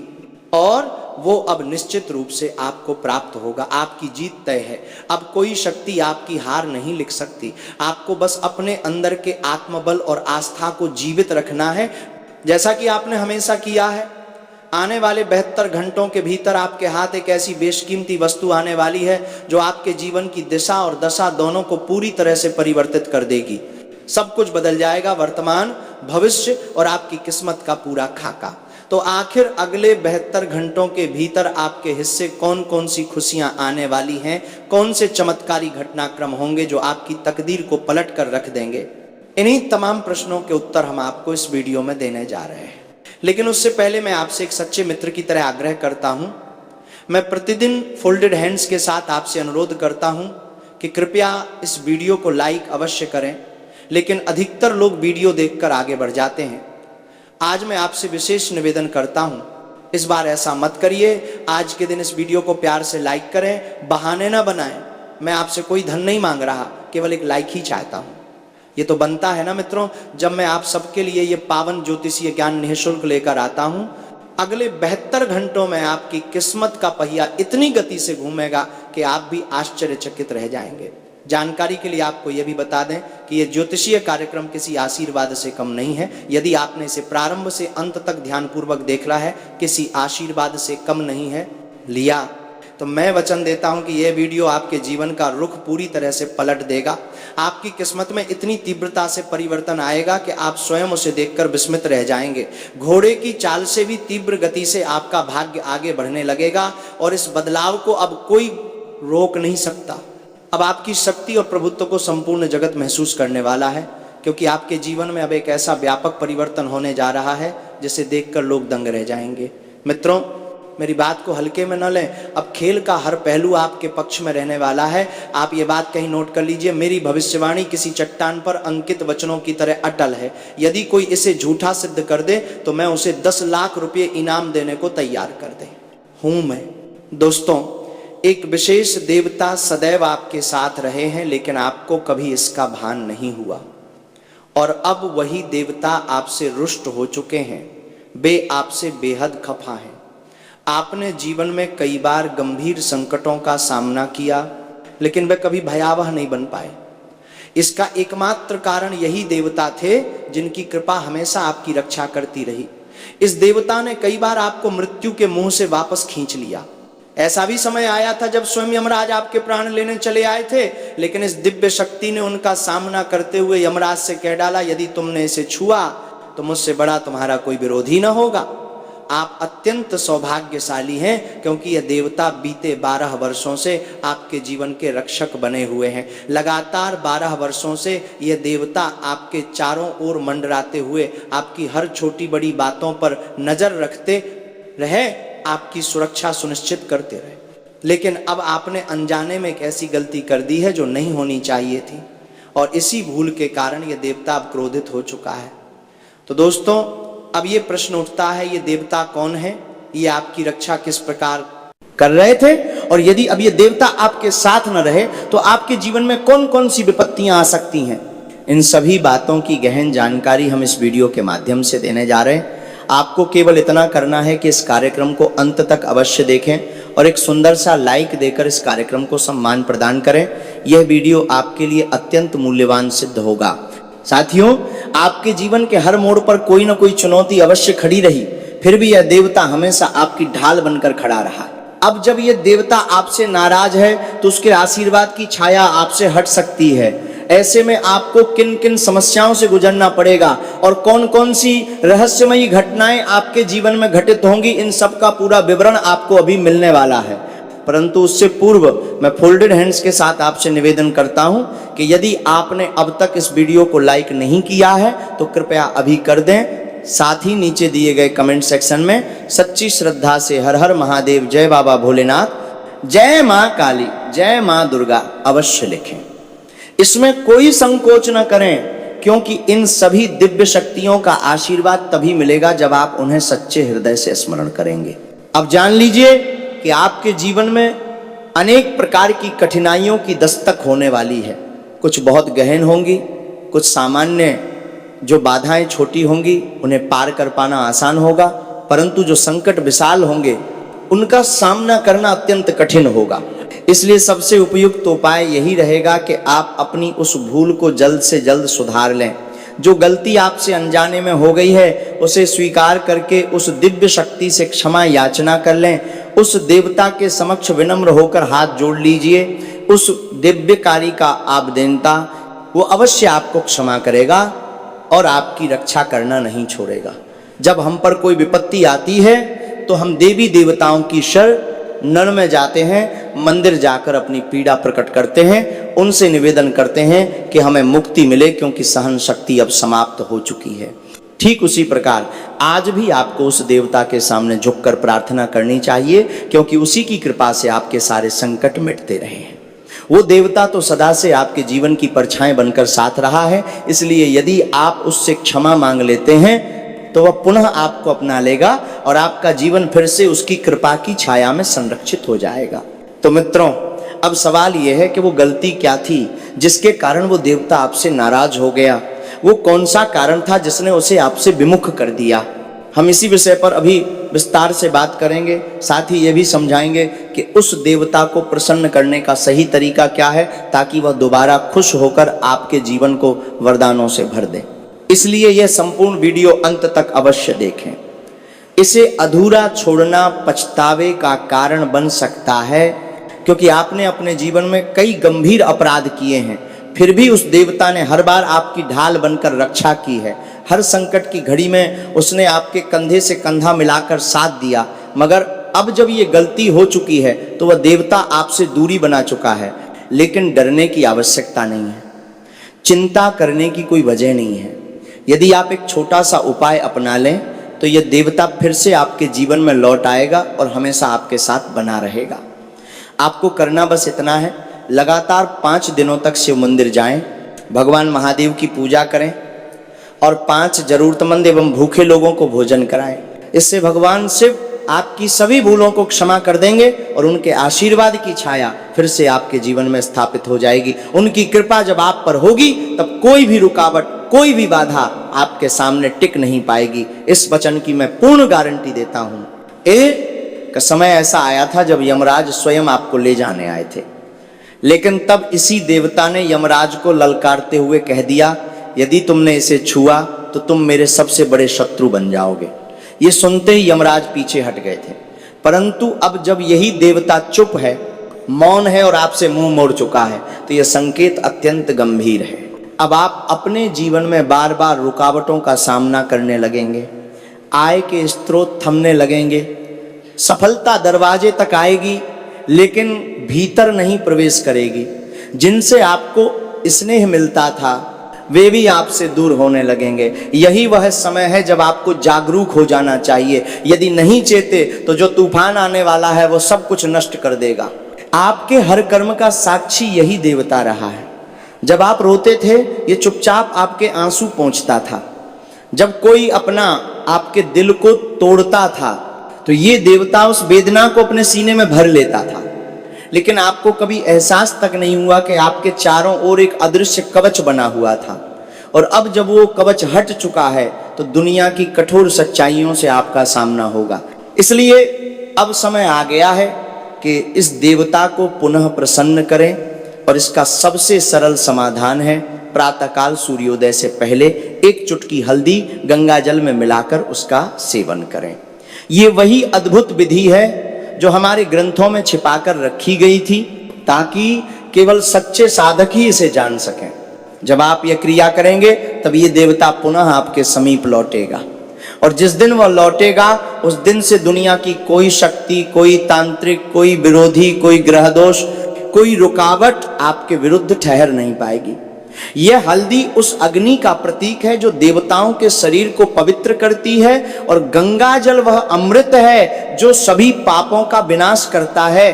और वो अब निश्चित रूप से आपको प्राप्त होगा। आपकी जीत तय है। अब कोई शक्ति आपकी हार नहीं लिख सकती। आपको बस अपने अंदर के आत्मबल और आस्था को जीवित रखना है, जैसा कि आपने हमेशा किया है। आने वाले 72 घंटों के भीतर आपके हाथ एक ऐसी बेशकीमती वस्तु आने वाली है जो आपके जीवन की दिशा और दशा दोनों को पूरी तरह से परिवर्तित कर देगी। सब कुछ बदल जाएगा, वर्तमान, भविष्य और आपकी किस्मत का पूरा खाका। तो आखिर अगले 72 घंटों के भीतर आपके हिस्से कौन कौन सी खुशियां आने वाली हैं, कौन से चमत्कारी घटनाक्रम होंगे जो आपकी तकदीर को पलट कर रख देंगे, इन्हीं तमाम प्रश्नों के उत्तर हम आपको इस वीडियो में देने जा रहे हैं। लेकिन उससे पहले मैं आपसे एक सच्चे मित्र की तरह आग्रह करता हूं। मैं प्रतिदिन फोल्डेड हैंड्स के साथ आपसे अनुरोध करता हूं कि कृपया इस वीडियो को लाइक अवश्य करें, लेकिन अधिकतर लोग वीडियो देखकर आगे बढ़ जाते हैं। आज मैं आपसे विशेष निवेदन करता हूं, इस बार ऐसा मत करिए। आज के दिन इस वीडियो को प्यार से लाइक करें, बहाने ना बनाएं। मैं आपसे कोई धन नहीं मांग रहा, केवल एक लाइक ही चाहता हूं। ये तो बनता है ना मित्रों, जब मैं आप सबके लिए ये पावन ज्योतिषीय ज्ञान निःशुल्क लेकर आता हूं। अगले 72 घंटों में आपकी किस्मत का पहिया इतनी गति से घूमेगा कि आप भी आश्चर्यचकित रह जाएंगे। जानकारी के लिए आपको यह भी बता दें कि यह ज्योतिषीय कार्यक्रम किसी आशीर्वाद से कम नहीं है। यदि आपने इसे प्रारंभ से अंत तक ध्यानपूर्वक देखा है, किसी आशीर्वाद से कम नहीं है लिया, तो मैं वचन देता हूं कि यह वीडियो आपके जीवन का रुख पूरी तरह से पलट देगा। आपकी किस्मत में इतनी तीव्रता से परिवर्तन आएगा कि आप स्वयं उसे देखकर विस्मित रह जाएंगे। घोड़े की चाल से भी तीव्र गति से आपका भाग्य आगे बढ़ने लगेगा और इस बदलाव को अब कोई रोक नहीं सकता। अब आपकी शक्ति और प्रभुत्व को संपूर्ण जगत महसूस करने वाला है, क्योंकि आपके जीवन में अब एक ऐसा व्यापक परिवर्तन होने जा रहा है जिसे देखकर लोग दंग रह जाएंगे। मित्रों, मेरी बात को हल्के में न लें। अब खेल का हर पहलू आपके पक्ष में रहने वाला है। आप ये बात कहीं नोट कर लीजिए, मेरी भविष्यवाणी किसी चट्टान पर अंकित वचनों की तरह अटल है। यदि कोई इसे झूठा सिद्ध कर दे तो मैं उसे 10 लाख रुपये इनाम देने को तैयार कर दे हूं मैं। दोस्तों, एक विशेष देवता सदैव आपके साथ रहे हैं, लेकिन आपको कभी इसका भान नहीं हुआ। और अब वही देवता आपसे रुष्ट हो चुके हैं, वे आपसे बेहद खफा हैं। आपने जीवन में कई बार गंभीर संकटों का सामना किया, लेकिन वे कभी भयावह नहीं बन पाए। इसका एकमात्र कारण यही देवता थे जिनकी कृपा हमेशा आपकी रक्षा करती रही। इस देवता ने कई बार आपको मृत्यु के मुंह से वापस खींच लिया। ऐसा भी समय आया था जब स्वयं यमराज आपके प्राण लेने चले आए थे, लेकिन इस दिव्य शक्ति ने उनका सामना करते हुए यमराज से कह डाला, यदि तुमने इसे छुआ तो मुझसे बड़ा तुम्हारा कोई विरोधी न होगा। आप अत्यंत सौभाग्यशाली हैं, क्योंकि यह देवता बीते 12 वर्षों से आपके जीवन के रक्षक बने हुए हैं। लगातार 12 वर्षों से यह देवता आपके चारों ओर मंडराते हुए आपकी हर छोटी बड़ी बातों पर नजर रखते रहे, आपकी सुरक्षा सुनिश्चित करते रहे। लेकिन अब आपने अनजाने में एक ऐसी गलती कर दी है जो नहीं होनी चाहिए थी, और इसी भूल के कारण यह देवता अब क्रोधित हो चुका है। तो दोस्तों, अब ये प्रश्न उठता है, ये देवता कौन है, ये आपकी रक्षा किस प्रकार कर रहे थे, और यदि अब ये देवता आपके साथ न रहे तो आपके जीवन में कौन कौन सी विपत्तियां आ सकती हैं। इन सभी बातों की गहन जानकारी हम इस वीडियो के माध्यम से देने जा रहे हैं। आपको केवल इतना करना है कि इस कार्यक्रम को अंत तक अवश्य देखें और एक सुंदर सा लाइक देकर इस कार्यक्रम को सम्मान प्रदान करें। यह वीडियो आपके लिए अत्यंत मूल्यवान सिद्ध होगा। साथियों, आपके जीवन के हर मोड़ पर कोई ना कोई चुनौती अवश्य खड़ी रही, फिर भी यह देवता हमेशा आपकी ढाल बनकर खड़ा रहा। अब जब यह देवता आपसे नाराज है तो उसके आशीर्वाद की छाया आपसे हट सकती है। ऐसे में आपको किन किन समस्याओं से गुजरना पड़ेगा और कौन कौन सी रहस्यमयी घटनाएं आपके जीवन में घटित होंगी, इन सब का पूरा विवरण आपको अभी मिलने वाला है। परंतु उससे पूर्व मैं फोल्डेड हैंड्स के साथ आपसे निवेदन करता हूं कि यदि आपने अब तक इस वीडियो को लाइक नहीं किया है तो कृपया अभी कर दें। साथ ही नीचे दिए गए कमेंट सेक्शन में सच्ची श्रद्धा से हर हर महादेव, जय बाबा भोलेनाथ, जय मां काली, जय मां दुर्गा अवश्य लिखें। इसमें कोई संकोच न करें, क्योंकि इन सभी दिव्य शक्तियों का आशीर्वाद तभी मिलेगा जब आप उन्हें सच्चे हृदय से स्मरण करेंगे। अब जान लीजिए कि आपके जीवन में अनेक प्रकार की कठिनाइयों की दस्तक होने वाली है। कुछ बहुत गहन होंगी, कुछ सामान्य जो बाधाएं छोटी होंगी उन्हें पार कर पाना आसान होगा, परंतु जो संकट विशाल होंगे उनका सामना करना अत्यंत कठिन होगा। इसलिए सबसे उपयुक्त उपाय यही रहेगा कि आप अपनी उस भूल को जल्द से जल्द सुधार लें। जो गलती आपसे अनजाने में हो गई है उसे स्वीकार करके उस दिव्य शक्ति से क्षमा याचना कर लें। उस देवता के समक्ष विनम्र होकर हाथ जोड़ लीजिए। उस दिव्यकारी का आप देनता, वो अवश्य आपको क्षमा करेगा और आपकी रक्षा करना नहीं छोड़ेगा। जब हम पर कोई विपत्ति आती है तो हम देवी देवताओं की शरण में जाते हैं, मंदिर जाकर अपनी पीड़ा प्रकट करते हैं, उनसे निवेदन करते हैं कि हमें मुक्ति मिले, क्योंकि सहन शक्ति अब समाप्त हो चुकी है। ठीक उसी प्रकार आज भी आपको उस देवता के सामने झुककर प्रार्थना करनी चाहिए, क्योंकि उसी की कृपा से आपके सारे संकट मिटते रहे हैं। वो देवता तो सदा से आपके जीवन की परछाई बनकर साथ रहा है, इसलिए यदि आप उससे क्षमा मांग लेते हैं तो वह पुनः आपको अपना लेगा और आपका जीवन फिर से उसकी कृपा की छाया में संरक्षित हो जाएगा। तो मित्रों, अब सवाल यह है कि वो गलती क्या थी जिसके कारण वो देवता आपसे नाराज हो गया। वो कौन सा कारण था जिसने उसे आपसे विमुख कर दिया। हम इसी विषय पर अभी विस्तार से बात करेंगे। साथ ही ये भी समझाएंगे कि उस देवता को प्रसन्न करने का सही तरीका क्या है, ताकि वह दोबारा खुश होकर आपके जीवन को वरदानों से भर दे। इसलिए यह संपूर्ण वीडियो अंत तक अवश्य देखें। इसे अधूरा छोड़ना पछतावे का कारण बन सकता है, क्योंकि आपने अपने जीवन में कई गंभीर अपराध किए हैं, फिर भी उस देवता ने हर बार आपकी ढाल बनकर रक्षा की है। हर संकट की घड़ी में उसने आपके कंधे से कंधा मिलाकर साथ दिया। मगर अब जब ये गलती हो चुकी है तो वह देवता आपसे दूरी बना चुका है। लेकिन डरने की आवश्यकता नहीं है, चिंता करने की कोई वजह नहीं है। यदि आप एक छोटा सा उपाय अपना लें तो ये देवता फिर से आपके जीवन में लौट आएगा और हमेशा आपके साथ बना रहेगा। आपको करना बस इतना है, लगातार 5 दिनों तक शिव मंदिर जाएं, भगवान महादेव की पूजा करें और 5 जरूरतमंद एवं भूखे लोगों को भोजन कराएं। इससे भगवान शिव आपकी सभी भूलों को क्षमा कर देंगे और उनके आशीर्वाद की छाया फिर से आपके जीवन में स्थापित हो जाएगी। उनकी कृपा जब आप पर होगी तब कोई भी रुकावट, कोई भी बाधा आपके सामने टिक नहीं पाएगी। इस वचन की मैं पूर्ण गारंटी देता हूं। एक समय ऐसा आया था जब यमराज स्वयं आपको ले जाने आए थे, लेकिन तब इसी देवता ने यमराज को ललकारते हुए कह दिया, यदि तुमने इसे छुआ तो तुम मेरे सबसे बड़े शत्रु बन जाओगे। ये सुनते ही यमराज पीछे हट गए थे। परंतु अब जब यही देवता चुप है, मौन है और आपसे मुंह मोड़ चुका है, तो यह संकेत अत्यंत गंभीर है। अब आप अपने जीवन में बार बार रुकावटों का सामना करने लगेंगे, आय के स्रोत थमने लगेंगे, सफलता दरवाजे तक आएगी लेकिन भीतर नहीं प्रवेश करेगी। जिनसे आपको स्नेह मिलता था वे भी आपसे दूर होने लगेंगे। यही वह समय है जब आपको जागरूक हो जाना चाहिए। यदि नहीं चेते तो जो तूफान आने वाला है वो सब कुछ नष्ट कर देगा। आपके हर कर्म का साक्षी यही देवता रहा है। जब आप रोते थे ये चुपचाप आपके आंसू पोंछता था। जब कोई अपना आपके दिल को तोड़ता था तो ये देवता उस वेदना को अपने सीने में भर लेता था। लेकिन आपको कभी एहसास तक नहीं हुआ कि आपके चारों ओर एक अदृश्य कवच बना हुआ था। और अब जब वो कवच हट चुका है तो दुनिया की कठोर सच्चाइयों से आपका सामना होगा। इसलिए अब समय आ गया है कि इस देवता को पुनः प्रसन्न करें और इसका सबसे सरल समाधान है प्रातःकाल सूर्योदय से पहले 1 चुटकी हल्दी गंगा जल में मिलाकर उसका सेवन करें। ये वही अद्भुत विधि है जो हमारे ग्रंथों में छिपाकर रखी गई थी ताकि केवल सच्चे साधक ही इसे जान सकें। जब आप यह क्रिया करेंगे तब ये देवता पुनः आपके समीप लौटेगा और जिस दिन वह लौटेगा उस दिन से दुनिया की कोई शक्ति, कोई तांत्रिक, कोई विरोधी, कोई ग्रह दोष, कोई रुकावट आपके विरुद्ध ठहर नहीं पाएगी। यह हल्दी उस अग्नि का प्रतीक है जो देवताओं के शरीर को पवित्र करती है और गंगा जल वह अमृत है जो सभी पापों का विनाश करता है।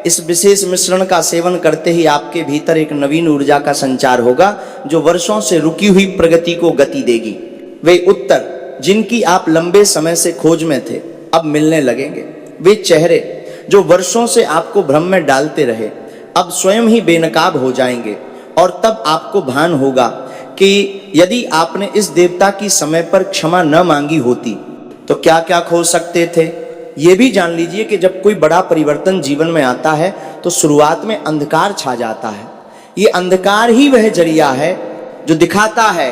इस विशेष मिश्रण का सेवन करते ही आपके भीतर एक नवीन ऊर्जा का संचार होगा जो वर्षों से रुकी हुई प्रगति को गति देगी। वे उत्तर जिनकी आप लंबे समय से खोज में थे अब मिलने लगेंगे। वे चेहरे जो वर्षों से आपको भ्रम में डालते रहे अब स्वयं ही बेनकाब हो जाएंगे और तब आपको भान होगा कि यदि आपने इस देवता की समय पर क्षमा न मांगी होती तो क्या क्या खो सकते थे। ये भी जान लीजिए कि जब कोई बड़ा परिवर्तन जीवन में आता है तो शुरुआत में अंधकार छा जाता है। ये अंधकार ही वह जरिया है जो दिखाता है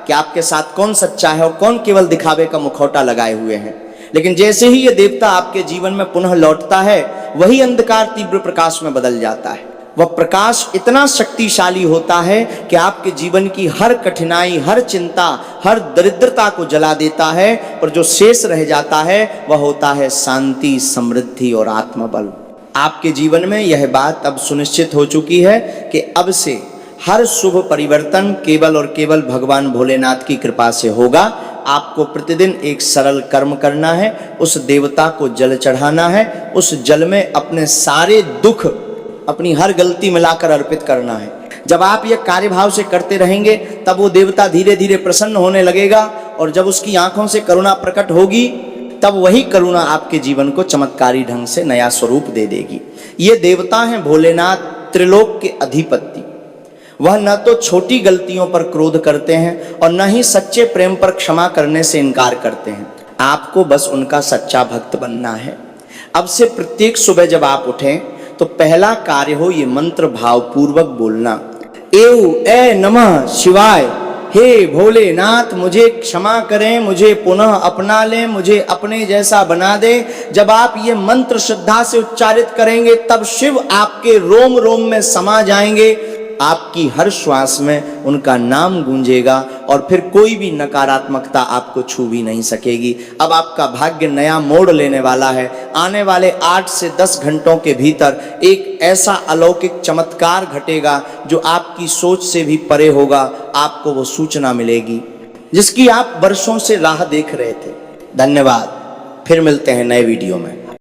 कि आपके साथ कौन सच्चा है और कौन केवल दिखावे का मुखौटा लगाए हुए हैं। लेकिन जैसे ही ये देवता आपके जीवन में पुनः लौटता है वही अंधकार तीव्र प्रकाश में बदल जाता है। वह प्रकाश इतना शक्तिशाली होता है कि आपके जीवन की हर कठिनाई, हर चिंता, हर दरिद्रता को जला देता है और जो शेष रह जाता है वह होता है शांति, समृद्धि और आत्मबल। आपके जीवन में यह बात अब सुनिश्चित हो चुकी है कि अब से हर शुभ परिवर्तन केवल और केवल भगवान भोलेनाथ की कृपा से होगा। आपको प्रतिदिन एक सरल कर्म करना है, उस देवता को जल चढ़ाना है, उस जल में अपने सारे दुख, अपनी हर गलती मिलाकर अर्पित करना है। जब आप यह कार्यभाव से करते रहेंगे तब वो देवता धीरे धीरे प्रसन्न होने लगेगा और जब उसकी आंखों से करुणा प्रकट होगी तब वही करुणा आपके जीवन को चमत्कारी ढंग से नया स्वरूप दे देगी। ये देवता हैं भोलेनाथ, त्रिलोक के अधिपति। वह न तो छोटी गलतियों पर क्रोध करते हैं और न ही सच्चे प्रेम पर क्षमा करने से इनकार करते हैं। आपको बस उनका सच्चा भक्त बनना है। अब से प्रत्येक सुबह जब आप उठें तो पहला कार्य हो ये मंत्र भाव पूर्वक बोलना, एव ए नमः शिवाय। हे भोलेनाथ मुझे क्षमा करें, मुझे पुनः अपना लें, मुझे अपने जैसा बना दें। जब आप ये मंत्र श्रद्धा से उच्चारित करेंगे तब शिव आपके रोम रोम में समा जाएंगे। आपकी हर श्वास में उनका नाम गूंजेगा और फिर कोई भी नकारात्मकता आपको छू भी नहीं सकेगी। अब आपका भाग्य नया मोड़ लेने वाला है। आने वाले 8 से 10 घंटों के भीतर एक ऐसा अलौकिक चमत्कार घटेगा जो आपकी सोच से भी परे होगा। आपको वो सूचना मिलेगी जिसकी आप वर्षों से राह देख रहे थे। धन्यवाद। फिर मिलते हैं नए वीडियो में।